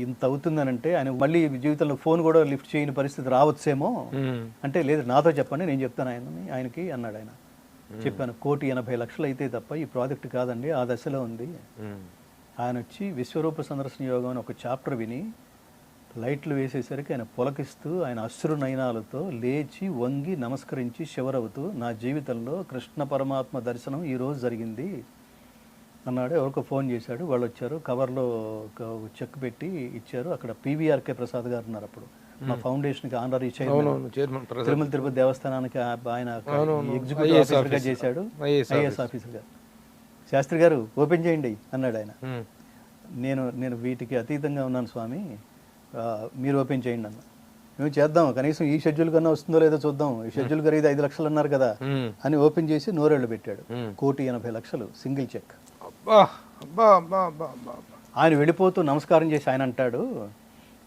ఇంత అవుతుందనంటే ఆయన మళ్ళీ జీవితంలో ఫోన్ కూడా లిఫ్ట్ చేయని పరిస్థితి రావచ్చేమో అంటే, లేదు నాతో చెప్పండి నేను చెప్తాను ఆయనకి అన్నాడు. ఆయన చెప్పాను, 1,80,00,000 అయితే తప్ప ఈ ప్రాజెక్ట్ కాదండి, ఆ దశలో ఉంది. ఆయన వచ్చి విశ్వరూప సందర్శన యోగం అని ఒక చాప్టర్ విని లైట్లు వేసేసరికి ఆయన పులకిస్తూ ఆయన అశ్రు నయనాలతో లేచి వంగి నమస్కరించి శివరవుతూ నా జీవితంలో కృష్ణ పరమాత్మ దర్శనం ఈరోజు జరిగింది అన్నాడు. ఎవరికో ఫోన్ చేశాడు, వాళ్ళు వచ్చారు, కవర్లో చెక్ పెట్టి ఇచ్చారు. అక్కడ పివిఆర్కే ప్రసాద్ గారు ఉన్నారు, అప్పుడు మా ఫౌండేషన్కి ఆనరీ చైర్మన్, తిరుమల తిరుపతి దేవస్థానానికి ఆయన ఎగ్జిక్యూటివ్ ఆఫీసర్గా చేశాడు, ఐఏఎస్ ఆఫీసర్గా. శాస్త్రి గారు ఓపెన్ చేయండి అన్నాడు ఆయన. నేను వీటికి అతీతంగా ఉన్నాను స్వామి, మీరు ఓపెన్ చేయండి అన్న. మేము చేద్దాం, కనీసం ఈ షెడ్యూల్ కన్నా వస్తుందో లేదో చూద్దాం, ఈ షెడ్యూల్ ఖరీదు 5 లక్షలు అన్నారు కదా అని ఓపెన్ చేసి నోరేళ్లు పెట్టాడు. 1,80,00,000 సింగిల్ చెక్. ఆయన వెళ్ళిపోతూ నమస్కారం చేసి ఆయన అంటాడు,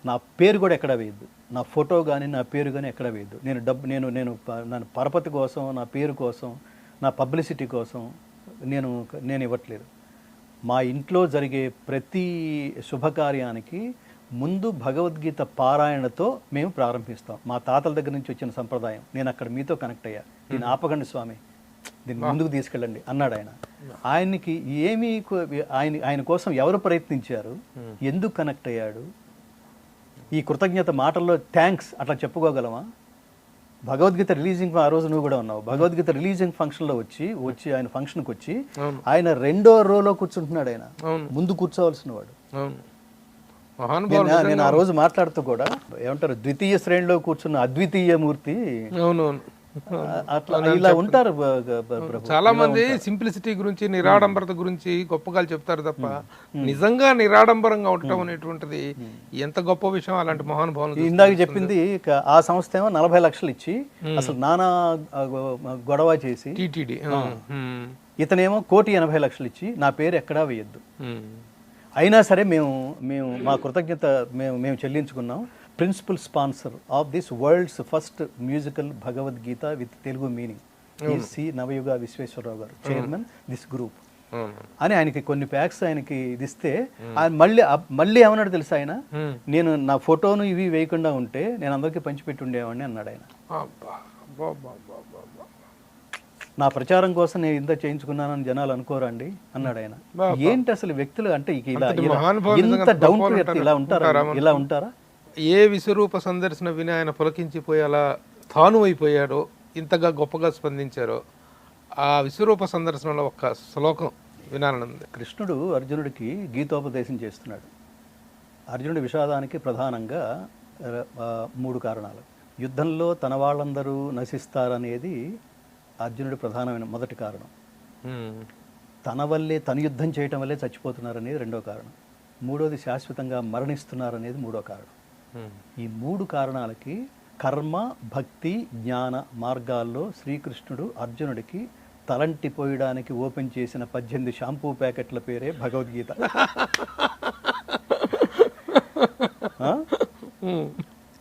నా పేరు కూడా ఎక్కడ వేయద్దు, నా ఫోటో కానీ నా పేరు కానీ ఎక్కడ వేయద్దు. నేను పరపతి కోసం, నా పేరు కోసం, నా పబ్లిసిటీ కోసం నేను ఇవ్వట్లేదు. మా ఇంట్లో జరిగే ప్రతి శుభకార్యానికి ముందు భగవద్గీత పారాయణతో మేము ప్రారంభిస్తాం. మా తాతల దగ్గర నుంచి వచ్చిన సంప్రదాయం. నేను అక్కడ మీతో కనెక్ట్ అయ్యా. దీన్ని ఆపకండి స్వామి, దీన్ని ముందుకు తీసుకెళ్ళండి అన్నాడు ఆయన. ఆయనకి ఏమీ ఆయన కోసం ఎవరు ప్రయత్నించారు, ఎందుకు కనెక్ట్ అయ్యాడు? ఈ కృతజ్ఞత మాటల్లో థ్యాంక్స్ అట్లా చెప్పుకోగలమా? భగవద్గీత రిలీజింగ్, ఆ రోజు నువ్వు కూడా ఉన్నావు, భగవద్గీత రిలీజింగ్ ఫంక్షన్లో వచ్చి ఆయన ఫంక్షన్కి వచ్చి ఆయన 2వ రోలో కూర్చుంటున్నాడు. ఆయన ముందు కూర్చోవలసిన వాడు. నేను ఆ రోజు మాట్లాడుతూ కూడా ఏమంటారు, ద్వితీయ శ్రేణిలో కూర్చున్న అద్వితీయ మూర్తి. అట్లా ఇలా ఉంటారు. చాలా మంది సింప్లిసిటీ గురించి, నిరాడంబరత గురించి గొప్పగా చెప్తారు తప్ప నిజంగా నిరాడంబరంగా ఉండటం అనేటువంటిది ఎంత గొప్ప విషయం. అలాంటి మహానుభావులు ఇందాక చెప్పింది, ఆ సంస్థ ఏమో 40 లక్షలు ఇచ్చి అసలు నానా గొడవ చేసి, టీటీడీ ఇతనేమో 1,80 లక్షలు ఇచ్చి నా పేరు ఎక్కడా వేయద్దు. అయినా సరే మేము మా కృతజ్ఞత మేము చెల్లించుకున్నాం. Principal sponsor of this world's first musical Bhagavad Gita with Telugu meaning ఈ సి నవయుగ విశ్వేశ్వరరావు గారు, చైర్మన్ దిస్ గ్రూప్ అని ఆయనకి కొన్ని ప్యాక్స్ ఆయనకి ఇస్తే ఆయన మళ్ళీ ఏమన్నాడు తెలుసా ఆయన, నేను నా ఫోటోను ఇవి వేయకుండా ఉంటే నేను అందరికీ పంచిపెట్టి ఉండేవాడిని అన్నాడు ఆయన. నా ప్రచారం కోసం నేను ఇంత చేయించుకున్నానని జనాలు అనుకోరండి అన్నాడు ఆయన. ఏంటి అసలు వ్యక్తులు అంటే ఇంత డౌన్ టు ఎర్త్ ఇలా ఉంటారా? ఏ విశ్వరూప సందర్శన విని ఆయన పులకించిపోయి అలా తాను అయిపోయాడో, ఇంతగా గొప్పగా స్పందించారో, ఆ విశ్వరూప సందర్శనలో ఒక్క శ్లోకం వినాలనుంది. కృష్ణుడు అర్జునుడికి గీతోపదేశం చేస్తున్నాడు. అర్జునుడి విషాదానికి ప్రధానంగా 3 కారణాలు. యుద్ధంలో తన వాళ్ళందరూ నశిస్తారనేది అర్జునుడి ప్రధానమైన మొదటి కారణం. తన యుద్ధం చేయటం వల్లే చచ్చిపోతున్నారనేది 2వ కారణం. 3వది శాశ్వతంగా మరణిస్తున్నారనేది 3వ కారణం. ఈ 3 కారణాలకి కర్మ, భక్తి, జ్ఞాన మార్గాల్లో శ్రీకృష్ణుడు అర్జునుడికి తలంటిపోయడానికి ఓపెన్ చేసిన 18 షాంపూ ప్యాకెట్ల పేరే భగవద్గీత.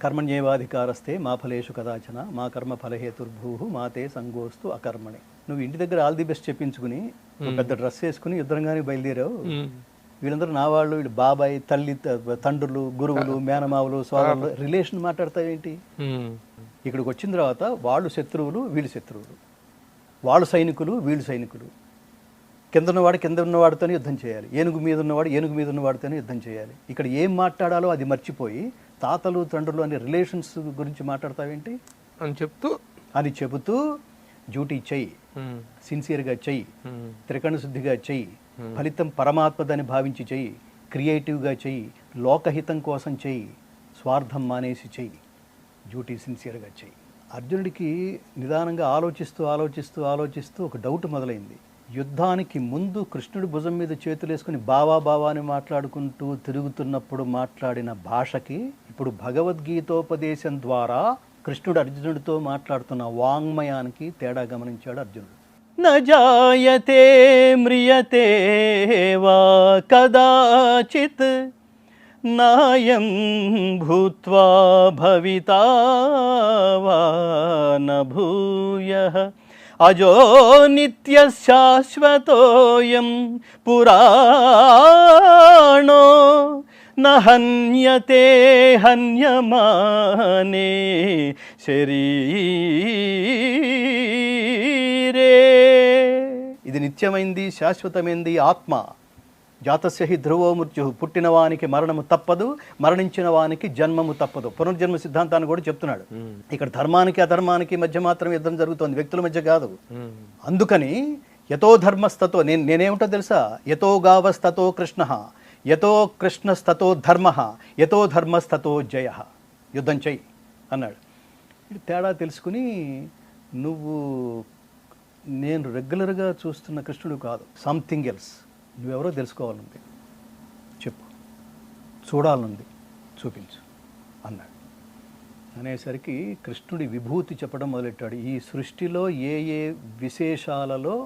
కర్మణ్యేవాధికారస్తే మా ఫలేషు కదాచన మా కర్మ ఫలహేతుర్భూ మాతే సంగోస్తు అకర్మణి. నువ్వు ఇంటి దగ్గర ఆల్ ది బెస్ట్ చెప్పించుకుని పెద్ద డ్రెస్ వేసుకుని యుద్ధంగానే బయలుదేరావు. వీళ్ళందరూ నా వాళ్ళు, వీళ్ళు బాబాయ్, తల్లి, తండ్రులు, గురువులు, మేనమావులు, సోదరులు, రిలేషన్ మాట్లాడతావేంటి? ఇక్కడికి వచ్చిన తర్వాత వాళ్ళు శత్రువులు, వీళ్ళు శత్రువులు, వాళ్ళు సైనికులు, వీళ్ళు సైనికులు. కింద ఉన్నవాడితోనే యుద్ధం చేయాలి, ఏనుగు మీద ఉన్నవాడితోనే యుద్ధం చేయాలి. ఇక్కడ ఏం మాట్లాడాలో అది మర్చిపోయి తాతలు, తండ్రులు అనే రిలేషన్స్ గురించి మాట్లాడతావేంటి అని చెబుతూ డ్యూటీ చెయ్యి, సిన్సియర్గా చెయ్యి, త్రికరణ శుద్ధిగా చెయ్యి, ఫలితం పరమాత్మదని భావించి చెయ్యి, క్రియేటివ్గా చెయ్యి, లోకహితం కోసం చెయ్యి, స్వార్థం మానేసి చెయ్యి, డ్యూటీ సిన్సియర్గా చెయ్యి. అర్జునుడికి నిదానంగా ఆలోచిస్తూ ఒక డౌట్ మొదలైంది. యుద్ధానికి ముందు కృష్ణుడి భుజం మీద చేతులు వేసుకుని బావా అని మాట్లాడుకుంటూ తిరుగుతున్నప్పుడు మాట్లాడిన భాషకి ఇప్పుడు భగవద్గీతోపదేశం ద్వారా కృష్ణుడు అర్జునుడితో మాట్లాడుతున్న వాంగ్మయానికి తేడా గమనించాడు అర్జునుడు. నజాయతే మ్రియతే వా కదాచిత్ నాయం భూత్వా భవితా వా న భూయః అజో నిత్య శాశ్వతోయం పురాణో నహన్యతే హన్యమానే శరీరే. ఇది నిత్యమైంది, శాశ్వతమైంది ఆత్మ. జాతస్య హి ధ్రువో మృత్యు, పుట్టిన వానికి మరణము తప్పదు, మరణించిన వానికి జన్మము తప్పదు. పునర్జన్మ సిద్ధాంతాన్ని కూడా చెప్తున్నాడు. ఇక్కడ ధర్మానికి అధర్మానికి మధ్య మాత్రం యుద్ధం జరుగుతోంది, వ్యక్తుల మధ్య కాదు. అందుకని యతో ధర్మస్తతో, నేనేమిటో తెలుసా, యతో గావస్తతో కృష్ణ, యతో కృష్ణస్తతో ధర్మ, యతో ధర్మస్తతో జయ, యుద్ధం చెయ్యి అన్నాడు. ఇది తేడా తెలుసుకుని నేను రెగ్యులర్గా చూస్తున్న కృష్ణుడు కాదు, సంథింగ్ ఎల్స్, నువ్వెవరో తెలుసుకోవాలంది, చెప్పు, చూడాలనుంది, చూపించు అన్నాడు. అనేసరికి కృష్ణుడి విభూతి చెప్పడం మొదలెట్టాడు. ఈ సృష్టిలో ఏ విశేషాలలో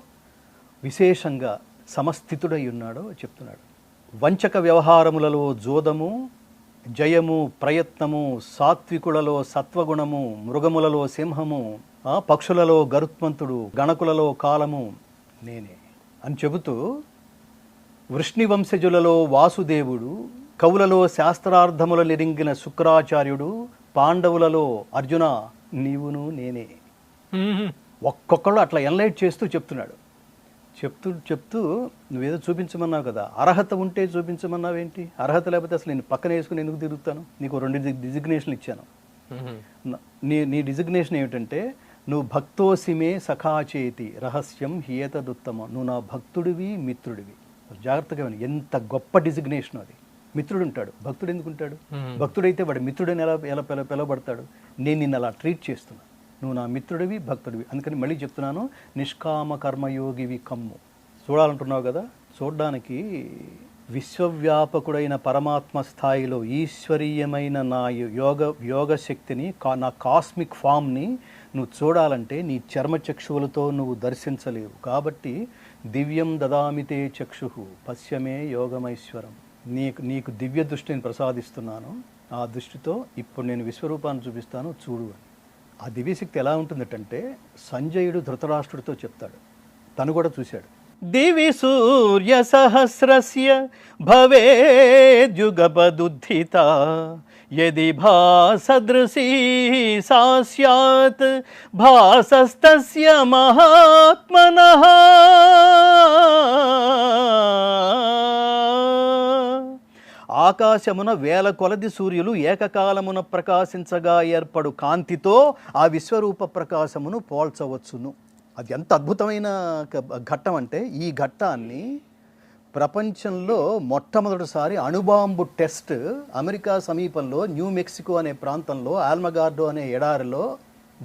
విశేషంగా సమస్థితుడై ఉన్నాడో చెప్తున్నాడు. వంచక వ్యవహారములలో జోదము, జయము ప్రయత్నము, సాత్వికులలో సత్వగుణము, మృగములలో సింహము, పక్షులలో గరుత్మంతుడు, గణకులలో కాలము నేనే అని చెబుతూ వృష్ణివంశజులలో వాసుదేవుడు, కవులలో శాస్త్రార్థముల నిరింగిన శుక్రాచార్యుడు, పాండవులలో అర్జున నీవును నేనే. ఒక్కొక్కళ్ళు అట్లా ఎన్లైట్ చేస్తూ చెప్తున్నాడు. చెప్తూ నువ్వేదో చూపించమన్నావు కదా, అర్హత ఉంటే చూపించమన్నావేంటి? అర్హత లేకపోతే అసలు నేను పక్కన వేసుకుని ఎందుకు తిరుగుతాను? నీకు 2 డిజిగ్నేషన్లు ఇచ్చాను. నీ డిజిగ్నేషన్ ఏమిటంటే నువ్వు భక్తోసిమే సఖాచేతి రహస్యం హియతదుత్తమం. నువ్వు నా భక్తుడివి, మిత్రుడివి. జాగ్రత్తగా విను, ఎంత గొప్ప డిజిగ్నేషన్ అది. మిత్రుడు ఉంటాడు, భక్తుడు ఎందుకు ఉంటాడు? భక్తుడైతే వాడు మిత్రుడని ఎలా పిలవబడతాడు? నేను నిన్ను అలా ట్రీట్ చేస్తున్నా. నువ్వు నా మిత్రుడివి, భక్తుడివి. అందుకని మళ్ళీ చెప్తున్నాను, నిష్కామ కర్మయోగివి కమ్ము. చూడాలంటున్నావు కదా, చూడడానికి విశ్వవ్యాపకుడైన పరమాత్మ స్థాయిలో ఈశ్వరీయమైన నా యోగ శక్తిని, నా కాస్మిక్ ఫామ్ని నువ్వు చూడాలంటే నీ చర్మచక్షువులతో నువ్వు దర్శించలేవు. కాబట్టి దివ్యం దదామితే చక్షు పశ్యమే యోగమైశ్వరం. నీకు దివ్య దృష్టిని ప్రసాదిస్తున్నాను. ఆ దృష్టితో ఇప్పుడు నేను విశ్వరూపాన్ని చూపిస్తాను, చూడు అని. ఆ దివ్యశక్తి ఎలా ఉంటుందంటే సంజయుడు ధృతరాష్ట్రుడితో చెప్తాడు, తను కూడా చూశాడు. దివి సూర్య సహస్రస్య భవేద్యుగపదుద్ధిత యది భాసదృశీ సా స్యాత్ భాసస్తస్య మహాత్మనః. ఆకాశమున వేల కొలది సూర్యులు ఏకకాలమున ప్రకాశించగా ఏర్పడు కాంతితో ఆ విశ్వరూప ప్రకాశమును పోల్చవచ్చును. అది ఎంత అద్భుతమైన ఘట్టం అంటే, ఈ ఘట్టాన్ని ప్రపంచంలో మొట్టమొదటిసారి అణుబాంబు టెస్ట్ అమెరికా సమీపంలో న్యూ మెక్సికో అనే ప్రాంతంలో ఆల్మగార్డో అనే ఎడారిలో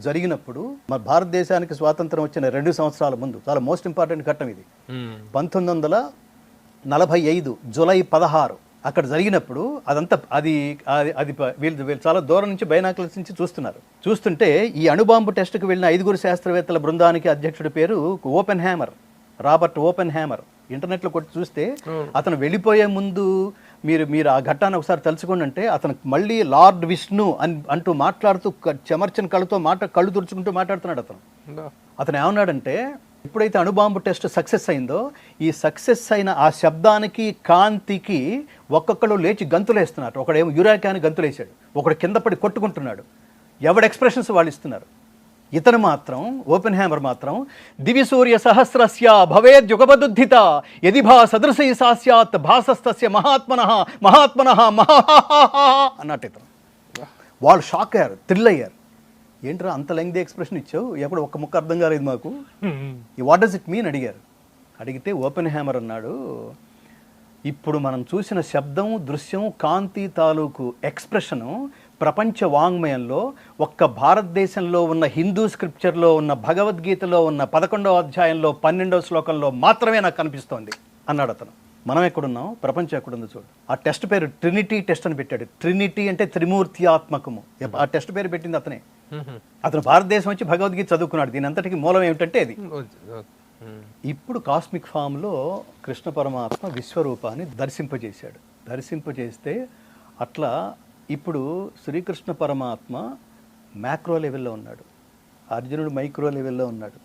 జరిగినప్పుడు, మన భారతదేశానికి స్వాతంత్రం వచ్చిన 2 సంవత్సరాల ముందు, చాలా మోస్ట్ ఇంపార్టెంట్ ఘట్టం ఇది. 1945 జూలై 16 అక్కడ జరిగినప్పుడు అదంతా అది వీళ్ళు చాలా దూరం నుంచి బైనాకులర్స్ నుంచి చూస్తుంటే ఈ అణుబాంబు టెస్ట్కి వెళ్ళిన 5 శాస్త్రవేత్తల బృందానికి అధ్యక్షుడి పేరు open hammer, Robert open hammer. ఇంటర్నెట్లో కొట్టి చూస్తే అతను వెళ్ళిపోయే ముందు మీరు ఆ ఘట్టాన్ని ఒకసారి తెలుసుకోండి అంటే, అతను మళ్ళీ లార్డ్ విష్ణు అంటూ మాట్లాడుతూ చెమర్చిన కళ్ళు తుడుచుకుంటూ మాట్లాడుతున్నాడు. అతను ఏమన్నాడంటే, ఎప్పుడైతే అణుబాంబు టెస్ట్ సక్సెస్ అయిందో, ఈ సక్సెస్ అయిన ఆ శబ్దానికి కాంతికి ఒక్కొక్కడు లేచి గంతులేస్తున్నారు. ఒకడేమో యురాకాని గంతులేశాడు, ఒకడు కింద పడి కొట్టుకుంటున్నాడు. ఎవడ ఎక్స్ప్రెషన్స్ వాళ్ళు ఇస్తున్నారు. ఇతను మాత్రం, ఓపెన్ హ్యామర్ మాత్రం, దివి సూర్య సహస్రస్య భవేద్యుగపదుద్ధిత యది భాసదృశీ సా స్యాత్ భాసస్తస్య మహాత్మనః మహాత్మనః అన్నట్టు ఇతను. వాళ్ళు షాక్ అయ్యారు, థ్రిల్ అయ్యారు. ఏంట్రా అంత లెంగ్తీ ఎక్స్ప్రెషన్ ఇచ్చావు, ఎప్పుడు ఒక్క ముక్క అర్థం కాలేదు మాకు, వాట్ డస్ ఇట్ మీన్ అడిగారు. అడిగితే ఓపెన్ హ్యామర్ అన్నాడు, ఇప్పుడు మనం చూసిన శబ్దం, దృశ్యం, కాంతి తాలూకు ఎక్స్ప్రెషను ప్రపంచ వాంగ్మయంలో ఒక్క భారతదేశంలో ఉన్న హిందూ స్క్రిప్చర్లో ఉన్న భగవద్గీతలో ఉన్న 11వ అధ్యాయంలో 12వ శ్లోకంలో మాత్రమే నాకు కనిపిస్తోంది అన్నాడు అతను. మనం ఎక్కడున్నాం, ప్రపంచం ఎక్కడుందో చూడు. ఆ టెస్ట్ పేరు ట్రినిటీ టెస్ట్ అని పెట్టాడు. ట్రినిటీ అంటే త్రిమూర్త్యాత్మకము. ఆ టెస్ట్ పేరు పెట్టింది అతనే. అతను భారతదేశం వచ్చి భగవద్గీత చదువుకున్నాడు. దీని అంతటికి మూలం ఏమిటంటే అది. ఇప్పుడు కాస్మిక్ ఫామ్లో కృష్ణ పరమాత్మ విశ్వరూపాన్ని దర్శింపజేస్తే అట్లా ఇప్పుడు శ్రీకృష్ణ పరమాత్మ మ్యాక్రో లెవెల్లో ఉన్నాడు, అర్జునుడు మైక్రో లెవెల్లో ఉన్నాడు.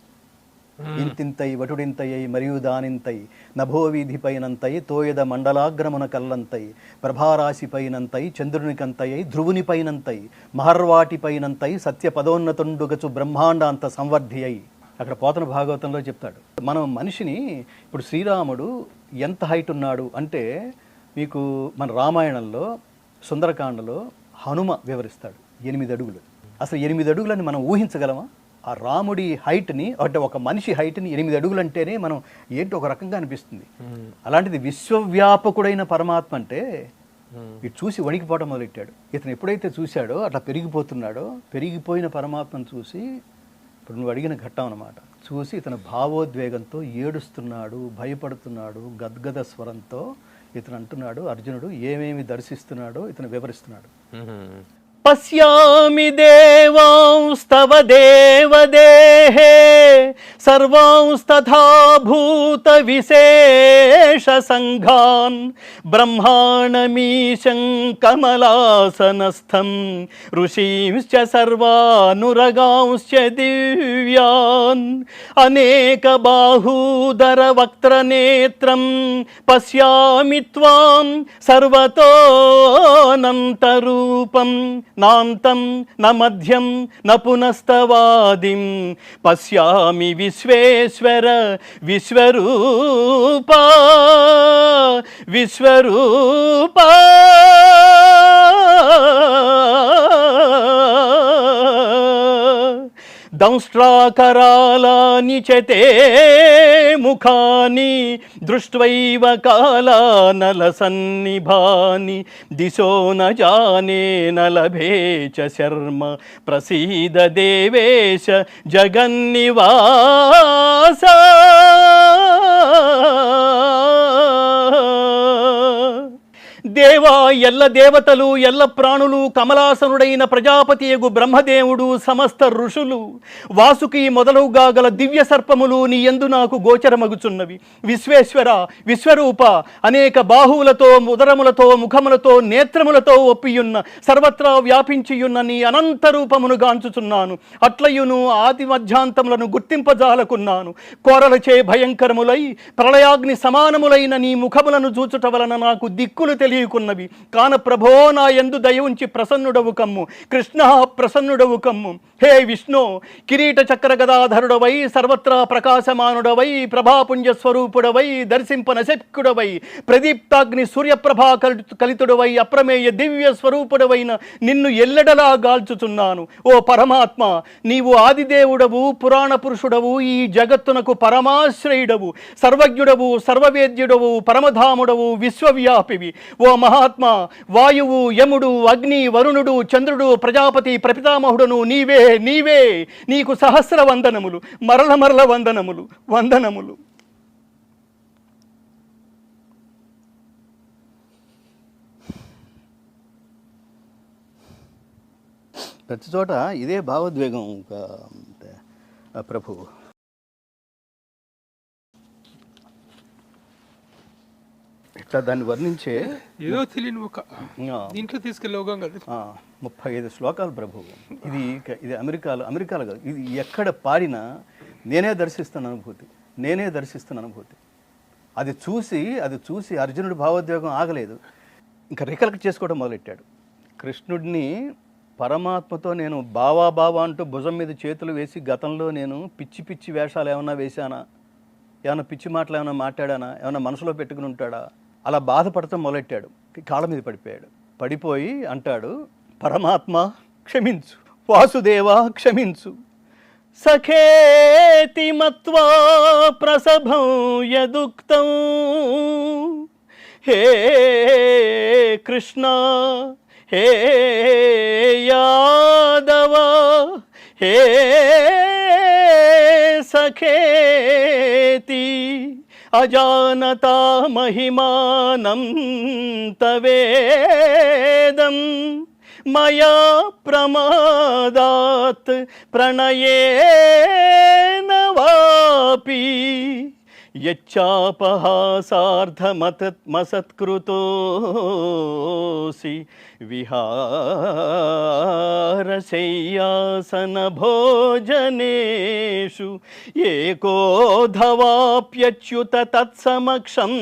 ఇంతింతై వటుడింతయ్యై మరియు దానింతై నభోవీధి పైనంతై తోయద మండలాగ్రమున కల్లంతై ప్రభారాశి పైనంతై చంద్రునికంతయ్యై ధ్రువుని పైనంతై మహర్వాటి పైనంతై సత్య పదోన్నతుండుగచు బ్రహ్మాండాంత సంవర్ధి అయి. అక్కడ పోతన భాగవతంలో చెప్తాడు. మనం మనిషిని ఇప్పుడు శ్రీరాముడు ఎంత హైట్ ఉన్నాడు అంటే, మీకు మన రామాయణంలో సుందరకాండలో హనుమ వివరిస్తాడు 8 అడుగులు. అసలు 8 అడుగులని మనం ఊహించగలమా? ఆ రాముడి హైట్ని, అంటే ఒక మనిషి హైట్ని 8 అడుగులు అంటేనే మనం ఏంటో ఒక రకంగా అనిపిస్తుంది. అలాంటిది విశ్వవ్యాపకుడైన పరమాత్మ అంటే ఇటు చూసి వణికిపోవడం మొదలెట్టాడు. ఇతను ఎప్పుడైతే చూశాడో అట్లా పెరిగిపోతున్నాడో, పెరిగిపోయిన పరమాత్మను చూసి, ఇప్పుడు నువ్వు అడిగిన ఘట్టం అన్నమాట, చూసి ఇతను భావోద్వేగంతో ఏడుస్తున్నాడు, భయపడుతున్నాడు. గద్గద స్వరంతో ఇతను అంటున్నాడు, అర్జునుడు ఏమేమి దర్శిస్తున్నాడో ఇతను వివరిస్తున్నాడు. పశ్యామి దేవాంస్తవ దేవదేహే సర్వాంస్తథా భూత విశేష సంఘాన్ బ్రహ్మాణమీశం కమలాసనస్థం ఋషీంశ్చ సర్వానురగాంశ్చ దివ్యాన్ అనేక బాహూదర వక్త్రనేత్రం పశ్యామి త్వాం సర్వతోనంతరూపం నాంతం న మధ్యం న పునస్తవాదిం పశ్యామి విశ్వేశ్వర విశ్వరూపా విశ్వరూపా దంష్ట్రాకరాళాని చ తే ముఖాని దృష్ట్వైవ కాళానలసన్నిభాని దిశో న జానే న లభే చ శర్మ ప్రసీద దేవేశ జగన్నివాస దేవా ఎల్ల దేవతలు ఎల్ల ప్రాణులు కమలాసనుడైన ప్రజాపతియగు బ్రహ్మదేవుడు సమస్త ఋషులు వాసుకి మొదలుగా గల దివ్య సర్పములు నీ యందు నాకు గోచరమగుచున్నవి. విశ్వేశ్వర విశ్వరూప అనేక బాహువులతో ఉదరములతో ముఖములతో నేత్రములతో ఒప్పియున్న సర్వత్రా వ్యాపించియున్న నీ అనంత రూపమును గాంచుచున్నాను. అట్లయును ఆది మధ్యాంతములను గుర్తింపజాలకున్నాను. కోరలచే భయంకరములై ప్రళయాగ్ని సమానములైన నీ ముఖములను చూచుట వలన నాకు దిక్కులు తెలియకున్నవి. కాన ప్రభో నా యందు దయ ఉంచి ప్రసన్నుడవు కమ్ము. కృష్ణ ప్రసన్నుడవు కమ్ము. హే విష్ణు కిరీట చక్ర గదాధరుడవై సర్వత్రా ప్రకాశమానుడవై ప్రభాపుంజ స్వరూపుడవై దర్శింపనశక్యుడవై ప్రదీప్తాగ్ని సూర్యప్రభా కలితుడవై అప్రమేయ దివ్య స్వరూపుడవైన నిన్ను ఎల్లెడలా గాల్చుచున్నాను. ఓ పరమాత్మ, నీవు ఆదిదేవుడవు, పురాణ పురుషుడవు, ఈ జగత్తునకు పరమాశ్రయుడవు, సర్వజ్ఞుడవు, సర్వవేద్యుడవు, పరమధాముడవు, విశ్వవ్యాపివి. ఓ మహాత్మ, వాయువు, యముడు, అగ్ని, వరుణుడు, చంద్రుడు, ప్రజాపతి, ప్రపితామహుడును నీవే నీవే. నీకు సహస్ర వందనములు, మరల మరల వందనములు వందనములు. ప్రతి చోట ఇదే భావోద్వేగం ప్రభు. ఇట్లా దాన్ని వర్ణించే ఏదో తెలియని ఒక దీంట్లో తీసుకెళ్ళవగా 35 శ్లోకాలు ప్రభు. ఇది అమెరికాలో కాదు, ఇది ఎక్కడ పాడినా నేనే దర్శిస్తున్న అనుభూతి. అది చూసి అర్జునుడి భావోద్వేగం ఆగలేదు, ఇంకా రికలెక్ట్ చేసుకోవడం మొదలెట్టాడు. కృష్ణుడిని పరమాత్మతో నేను బావా అంటూ భుజం మీద చేతులు వేసి గతంలో నేను పిచ్చి వేషాలు ఏమన్నా వేశానా, ఏమన్నా పిచ్చి మాటలు ఏమైనా మాట్లాడానా, ఏమన్నా మనసులో పెట్టుకుని ఉంటాడా, అలా బాధపడతాం మొదలెట్టాడు. కాళ్ళ మీద పడిపోయి అంటాడు, పరమాత్మ క్షమించు, వాసుదేవా క్షమించు. సఖేతి మత్వా ప్రసభం యదుక్తం హే కృష్ణ హే యాదవ హే సఖేతి అజానతా మహిమానం తవేదం మయా ప్రమాదాత్ ప్రణయేన వాపి యచ్చాపహాసార్థమసత్కృతోసి విహారశయ్యాసన భోజనేషు ఏకోధవాప్యచ్యుత తత్సమక్షం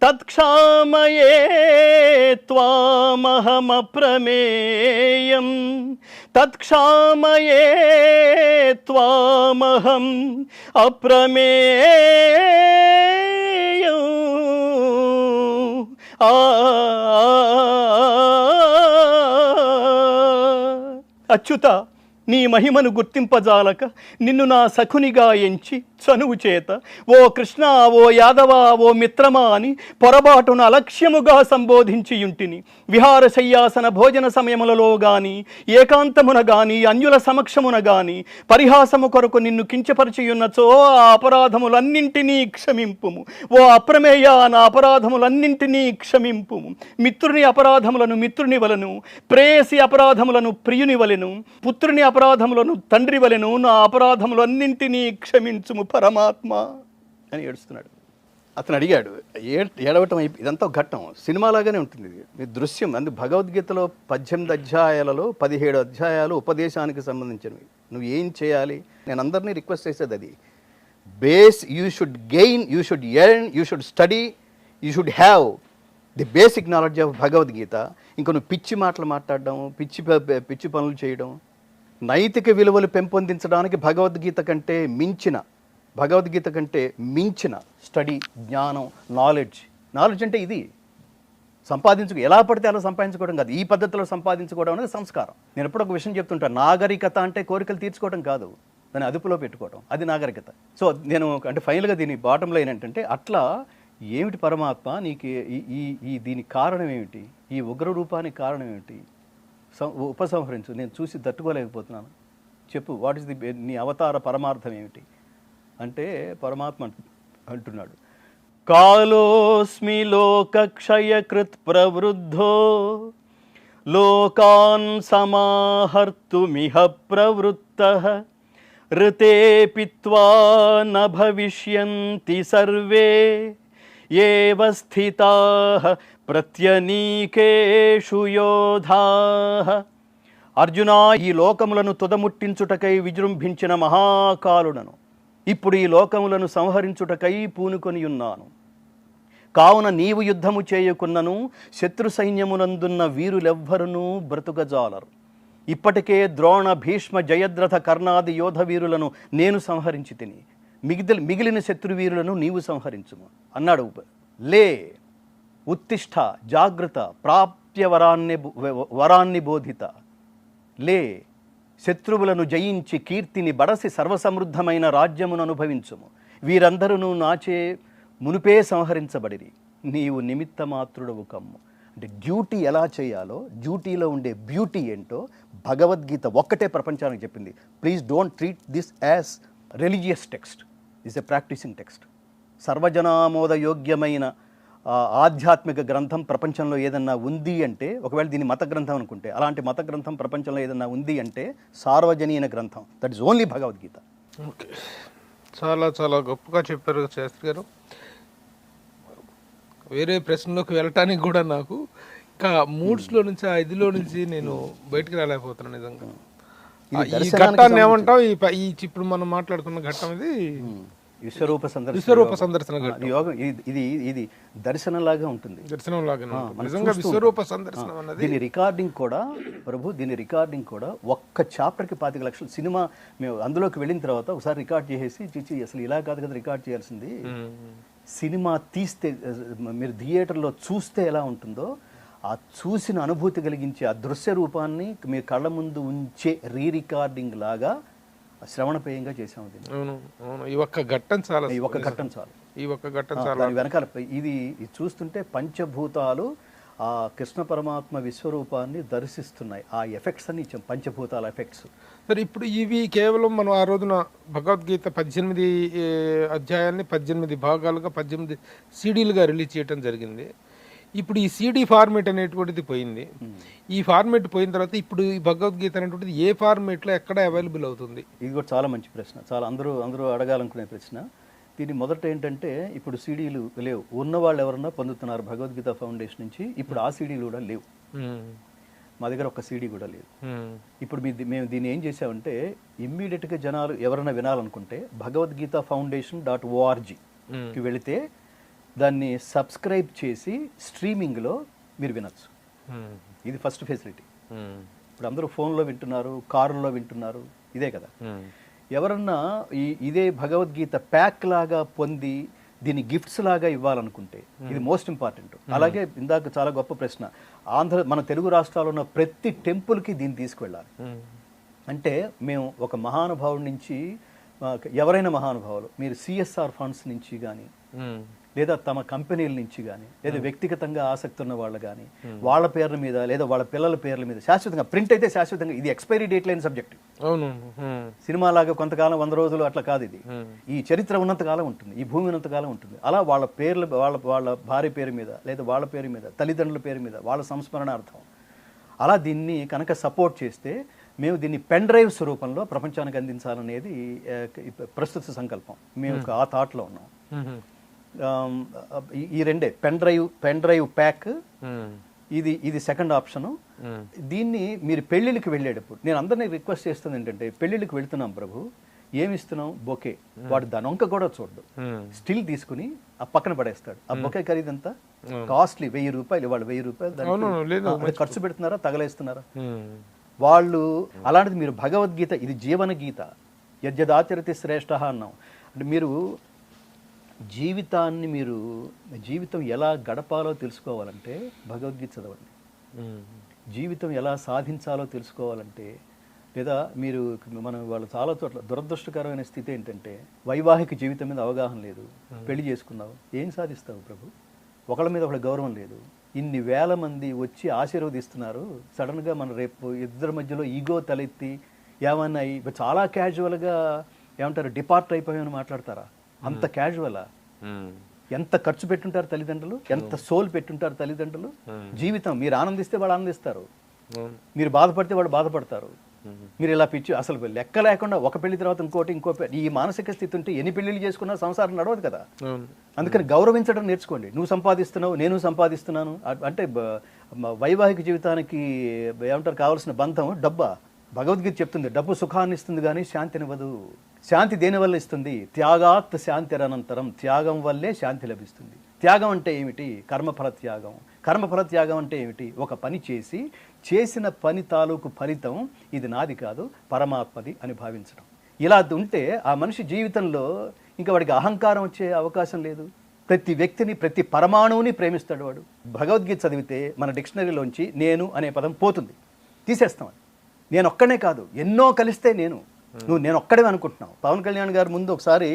తత్క్షామయే త్వామహమప్రమేయం తత్క్షామయే త్వామహం అప్రమేయం. అచ్యుత, నీ మహిమను గుర్తింపజాలక నిన్ను నా సఖునిగా ఎంచి చనువు చేత ఓ కృష్ణ, ఓ యాదవ, ఓ మిత్రమా అని పొరబాటున అలక్ష్యముగా సంబోధించియుంటిని. విహార శయ్యాసన భోజన సమయములలో గాని, ఏకాంతమున గాని, అన్యుల సమక్షమున గాని పరిహాసము కొరకు నిన్ను కించపరిచియున్నచో ఆ అపరాధములన్నింటినీ క్షమింపుము. ఓ అప్రమేయ, నా అపరాధములన్నింటినీ క్షమింపుము. మిత్రుని అపరాధములను మిత్రుని వలను, ప్రేయసి అపరాధములను ప్రియుని వలెను, పుత్రుని అపరాధములను తండ్రి వలెను నా అపరాధములన్నింటినీ క్షమించుము పరమాత్మ అని ఏడుస్తున్నాడు. అతను అడిగాడు, ఏడవటం ఇదంతా ఒక ఘట్టం, సినిమాలాగానే ఉంటుంది ఇది దృశ్యం. అందుకు భగవద్గీతలో 18 అధ్యాయాలలో 17 అధ్యాయాలు ఉపదేశానికి సంబంధించినవి. నువ్వు ఏం చేయాలి, నేను అందరినీ రిక్వెస్ట్ చేసేది అది. Base you should gain, you should earn, you should study, you should have the basic knowledge of Bhagavad Gita. ఇంకా నువ్వు పిచ్చి మాటలు మాట్లాడడం, పిచ్చి పనులు చేయడం, నైతిక విలువలు పెంపొందించడానికి భగవద్గీత కంటే మించిన స్టడీ, జ్ఞానం, నాలెడ్జ్ అంటే ఇది ఎలా పడితే అలా సంపాదించుకోవడం కాదు. ఈ పద్ధతిలో సంపాదించుకోవడం అనేది సంస్కారం. నేను ఎప్పుడు ఒక విషయం చెప్తుంటాను, నాగరికత అంటే కోరికలు తీర్చుకోవడం కాదు, దాన్ని అదుపులో పెట్టుకోవడం, అది నాగరికత. సో నేను అంటే ఫైనల్గా దీని బాటం లైన్ ఏంటంటే, అట్లా ఏమిటి పరమాత్మ నీకు ఈ దీనికి కారణం ఏమిటి, ఈ ఉగ్ర రూపానికి కారణం ఏమిటి, ఉపసంహరించు, నేను చూసి తట్టుకోలేకపోతున్నాను, చెప్పు, వాట్ ఇస్ ది నీ అవతార పరమార్థం ఏమిటి అంటే పరమాత్మ అంటున్నాడు, కాలోస్మి లోకక్షయకృత్ ప్రవృద్ధో లోకాన్ సమాహర్తుమిహ ప్రవృత్తః ఋతే పిత్వా న భవిష్యంతి సర్వే ఏవ స్థితాః ప్రత్యనీకేషు యోధాః. అర్జున, ఈ లోకములను తుదముట్టించుటకై విజృంభించిన మహాకాలుడను ఇప్పుడు ఈ లోకములను సంహరించుటకై పూనుకొని ఉన్నాను. కావున నీవు యుద్ధము చేయకున్నను శత్రు సైన్యమునందున్న వీరులెవ్వరునూ బ్రతుకజాలరు. ఇప్పటికే ద్రోణ, భీష్మ, జయద్రథ, కర్ణాది యోధ వీరులను నేను సంహరించి తిని, మిగిలిన శత్రువీరులను నీవు సంహరించుము అన్నాడు. లే, ఉత్తిష్ట, జాగృత, ప్రాప్య వరాన్ని బోధిత. లే, శత్రువులను జయించి కీర్తిని బడసి సర్వసమృద్ధమైన రాజ్యమును అనుభవించుము. వీరందరూ నాచే మునుపే సంహరించబడిరి, నీవు నిమిత్త మాత్రుడవు కమ్ము. అంటే డ్యూటీ ఎలా చేయాలో, డ్యూటీలో ఉండే బ్యూటీ ఏంటో భగవద్గీత ఒక్కటే ప్రపంచానికి చెప్పింది. Please don't treat this as religious text, is a practicing text. సర్వజనామోద యోగ్యమైన ఆధ్యాత్మిక గ్రంథం ప్రపంచంలో ఏదన్నా ఉంది అంటే, ఒకవేళ దీన్ని మత గ్రంథం అనుకుంటే, అలాంటి మత గ్రంథం ప్రపంచంలో ఏదన్నా ఉంది అంటే సార్వజనీన గ్రంథం, that is only Bhagavad Gita. Okay, చాలా చాలా గొప్పగా చెప్పారు శాస్త్రి గారు. వేరే ప్రశ్నలోకి వెళ్ళటానికి కూడా నాకు ఇంకా మూడ్స్లో నుంచి, ఆ ఇదిలో నుంచి నేను బయటకు రాలేకపోతున్నాను నిజంగా. ఈ ఘట్టాన్ని ఏమంటాం, ఇప్పుడు మనం మాట్లాడుకున్న ఘట్టం ఇది విశ్వరూప సందర్శన యోగం. ఇది దర్శనంలాగా ఉంటుంది, విశ్వరూప సందర్శనం అన్నది. దీని రికార్డింగ్ కూడా ఒక్క చాప్టర్కి 25 లక్షలు. సినిమా మేము అందులోకి వెళ్ళిన తర్వాత ఒకసారి రికార్డ్ చేసేసి, చిచి అసలు ఇలా కాదు కదా రికార్డ్ చేయాల్సింది, సినిమా తీస్తే మీరు థియేటర్లో చూస్తే ఎలా ఉంటుందో ఆ చూసిన అనుభూతి కలిగించే ఆ దృశ్య రూపాన్ని మీ కళ్ళ ముందు ఉంచే రికార్డింగ్ లాగా శ్రవణపేయంగా చేసాము. ఈ ఒక్క ఘట్టం చాలు, దాని వెనకాల ఇది చూస్తుంటే పంచభూతాలు ఆ కృష్ణ పరమాత్మ విశ్వరూపాన్ని దర్శిస్తున్నాయి. ఆ ఎఫెక్ట్స్ అన్ని ఇచ్చాం, పంచభూతాల ఎఫెక్ట్స్. సరే, ఇప్పుడు ఇవి కేవలం మనం ఆ రోజున భగవద్గీత 18 అధ్యాయాల్ని 18 భాగాలుగా 18 సీడీలుగా రిలీజ్ చేయడం జరిగింది. ఇప్పుడు ఈ సీడీ ఫార్మేట్ అనేటువంటిది పోయింది. ఈ ఫార్మేట్ పోయిన తర్వాత ఇప్పుడు ఈ భగవద్గీత అనేటువంటిది ఏ ఫార్మేట్లో ఎక్కడ అవైలబుల్ అవుతుంది? ఇది కూడా చాలా మంచి ప్రశ్న, చాలా అందరూ అడగాలనుకునే ప్రశ్న. దీని మొదట ఏంటంటే, ఇప్పుడు సీడీలు లేవు, ఉన్నవాళ్ళు ఎవరన్నా పొందుతున్నారు భగవద్గీత ఫౌండేషన్ నుంచి. ఇప్పుడు ఆ సీడీలు కూడా లేవు, మా దగ్గర ఒక సీడీ కూడా లేదు. ఇప్పుడు మేము దీన్ని ఏం చేసామంటే, ఇమ్మీడియట్గా జనాలు ఎవరైనా వినాలనుకుంటే భగవద్గీత foundation.orgకి వెళితే దాన్ని సబ్స్క్రైబ్ చేసి స్ట్రీమింగ్లో మీరు వినొచ్చు. ఇది ఫస్ట్ ఫెసిలిటీ. ఇప్పుడు అందరూ ఫోన్లో వింటున్నారు, కారుల్లో వింటున్నారు, ఇదే కదా. ఎవరన్నా ఇదే భగవద్గీత ప్యాక్ లాగా పొంది దీన్ని గిఫ్ట్స్ లాగా ఇవ్వాలనుకుంటే ఇది మోస్ట్ ఇంపార్టెంట్. అలాగే ఇందాక చాలా గొప్ప ప్రశ్న, మన తెలుగు రాష్ట్రాల్లో ఉన్న ప్రతి టెంపుల్కి దీన్ని తీసుకువెళ్ళాలి. అంటే మేము ఒక మహానుభావుడి నుంచి ఎవరైనా మహానుభావులు మీరు సిఎస్ఆర్ ఫండ్స్ నుంచి కానీ లేదా తమ కంపెనీల నుంచి కానీ లేదా వ్యక్తిగతంగా ఆసక్తి ఉన్న వాళ్ళు కానీ వాళ్ళ పేర్ల మీద లేదా వాళ్ళ పిల్లల పేర్ల మీద శాశ్వతంగా ప్రింట్ అయితే శాశ్వతంగా, ఇది ఎక్స్పైరీ డేట్ లేని సబ్జెక్ట్. సినిమా లాగా కొంతకాలం 100 రోజులు అట్లా కాదు, ఇది ఈ చరిత్ర ఉన్నంతకాలం ఉంటుంది, ఈ భూమి ఉన్నంతకాలం ఉంటుంది. అలా వాళ్ళ పేర్లు వాళ్ళ భార్య పేరు మీద లేదా వాళ్ళ పేరు మీద తల్లిదండ్రుల పేరు మీద వాళ్ళ సంస్మరణార్థం అలా దీన్ని కనుక సపోర్ట్ చేస్తే మేము దీన్ని పెన్ డ్రైవ్స్ రూపంలో ప్రపంచానికి అందించాలనేది ప్రస్తుత సంకల్పం. మేము ఆ థాట్లో ఉన్నాం. ఈ రెండే పెన్ డ్రైవ్ ప్యాక్, ఇది సెకండ్ ఆప్షను. దీన్ని మీరు పెళ్ళిళ్ళకి వెళ్ళేటప్పుడు నేను అందరినీ రిక్వెస్ట్ చేస్తుంది ఏంటంటే, పెళ్ళిళ్ళకి వెళ్తున్నాం ప్రభు, ఏమి ఇస్తున్నాం? బొకే. వాడు దాని వంక కూడా చూడ్డు, స్టిల్ తీసుకుని ఆ పక్కన పడేస్తాడు. ఆ బొకే ఖరీదంతా కాస్ట్లీ, 1000 రూపాయలు. వాళ్ళు 1000 రూపాయలు ఖర్చు పెడుతున్నారా, తగలేస్తున్నారా? వాళ్ళు అలాంటిది మీరు భగవద్గీత, ఇది జీవన గీత, యజ్ఞదాచరతి శ్రేష్ఠ అన్నాం. అంటే మీరు జీవితం ఎలా గడపాలో తెలుసుకోవాలంటే భగవద్గీత చదవండి. జీవితం ఎలా సాధించాలో తెలుసుకోవాలంటే, లేదా మీరు వాళ్ళు చాలా చోట్ల దురదృష్టకరమైన స్థితి ఏంటంటే, వైవాహిక జీవితం మీద అవగాహన లేదు. పెళ్లి చేసుకున్నావు, ఏం సాధిస్తావు ప్రభు? ఒకళ్ళ మీద ఒకళ్ళ గౌరవం లేదు. ఇన్ని వేల మంది వచ్చి ఆశీర్వదిస్తున్నారు, సడన్గా మన రేపు ఇద్దరి మధ్యలో ఈగో తలెత్తి ఏమన్నా చాలా క్యాజువల్గా ఏమంటారు, డిపార్ట్ అయిపోయామని మాట్లాడతారా? అంత క్యాజువలా? ఎంత ఖర్చు పెట్టుంటారు తల్లిదండ్రులు, ఎంత సోల్ పెట్టుంటారు తల్లిదండ్రులు. జీవితం మీరు ఆనందిస్తే వాళ్ళు ఆనందిస్తారు, మీరు బాధపడితే వాళ్ళు బాధపడతారు. మీరు ఇలా పిచ్చి అసలు లెక్క లేకుండా ఒక పెళ్లి తర్వాత ఇంకో ఈ మానసిక స్థితి ఉంటే ఎన్ని పెళ్లిళ్ళు చేసుకున్నా సంసారం నడవదు కదా. అందుకని గౌరవించడం నేర్చుకోండి. నువ్వు సంపాదిస్తున్నావు, నేను సంపాదిస్తున్నాను అంటే వైవాహిక జీవితానికి ఏమంటారు కావాల్సిన బంధం డబ్బా. భగవద్గీత చెప్తుంది, డబ్బు సుఖాన్ని ఇస్తుంది కానీ శాంతినివ్వదు. శాంతి దేనివల్ల ఇస్తుంది? త్యాగాత్ శాంతిరనంతరం. త్యాగం వల్లే శాంతి లభిస్తుంది. త్యాగం అంటే ఏమిటి? కర్మఫల త్యాగం. కర్మఫల త్యాగం అంటే ఏమిటి? ఒక పని చేసిన పని తాలూకు ఫలితం ఇది నాది కాదు, పరమాత్మది అని భావించడం. ఇలా ఉంటే ఆ మనిషి జీవితంలో ఇంకా వాడికి అహంకారం వచ్చే అవకాశం లేదు. ప్రతి వ్యక్తిని, ప్రతి పరమాణువుని ప్రేమిస్తాడు వాడు. భగవద్గీత చదివితే మన డిక్షనరీలోంచి నేను అనే పదం పోతుంది, తీసేస్తాం. నేను ఒక్కడే కాదు, ఎన్నో కలిస్తే నేను ఒక్కడే అనుకుంటున్నావు. పవన్ కళ్యాణ్ గారు ముందు ఒకసారి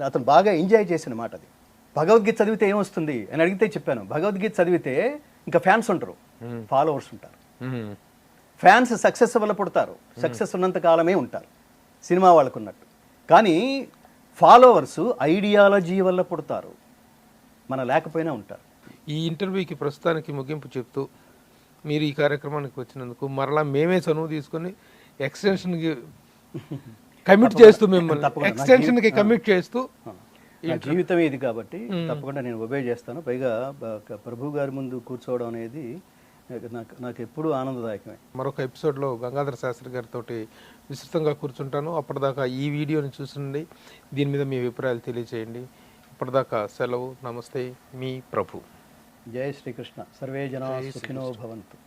అతను బాగా ఎంజాయ్ చేసిన మాట అది. భగవద్గీత చదివితే ఏమొస్తుంది అని అడిగితే చెప్పాను, భగవద్గీత చదివితే ఇంకా ఫ్యాన్స్ ఉంటారు, ఫాలోవర్స్ ఉంటారు. ఫ్యాన్స్ సక్సెస్ వల్ల పుడతారు, సక్సెస్ ఉన్నంత కాలమే ఉంటారు, సినిమా వాళ్ళకు ఉన్నట్టు. కానీ ఫాలోవర్స్ ఐడియాలజీ వల్ల పుడతారు, మన లేకపోయినా ఉంటారు. ఈ ఇంటర్వ్యూకి ప్రస్తుతానికి ముగింపు చెప్తూ, మీరు ఈ కార్యక్రమానికి వచ్చినందుకు మరలా మేమే చనువు తీసుకొని ఎక్స్టెన్షన్కి కమిట్ చేస్తూ, మిమ్మల్ని ఎక్స్టెన్షన్కి కమిట్ చేస్తూ, జీవితం ఇది కాబట్టి తప్పకుండా నేను ఒబే చేస్తాను. పైగా ప్రభు గారి ముందు కూర్చోవడం అనేది నాకు ఎప్పుడూ ఆనందదాయకమే. మరొక ఎపిసోడ్లో గంగాధర శాస్త్రి గారితో విస్తృతంగా కూర్చుంటాను. అప్పటిదాకా ఈ వీడియోని చూసండి, దీని మీద మీ అభిప్రాయాలు తెలియజేయండి. ఇప్పటిదాకా సెలవు. నమస్తే, మీ ప్రభు. జై శ్రీకృష్ణ. సర్వే జనా సుఖినో భవంతు.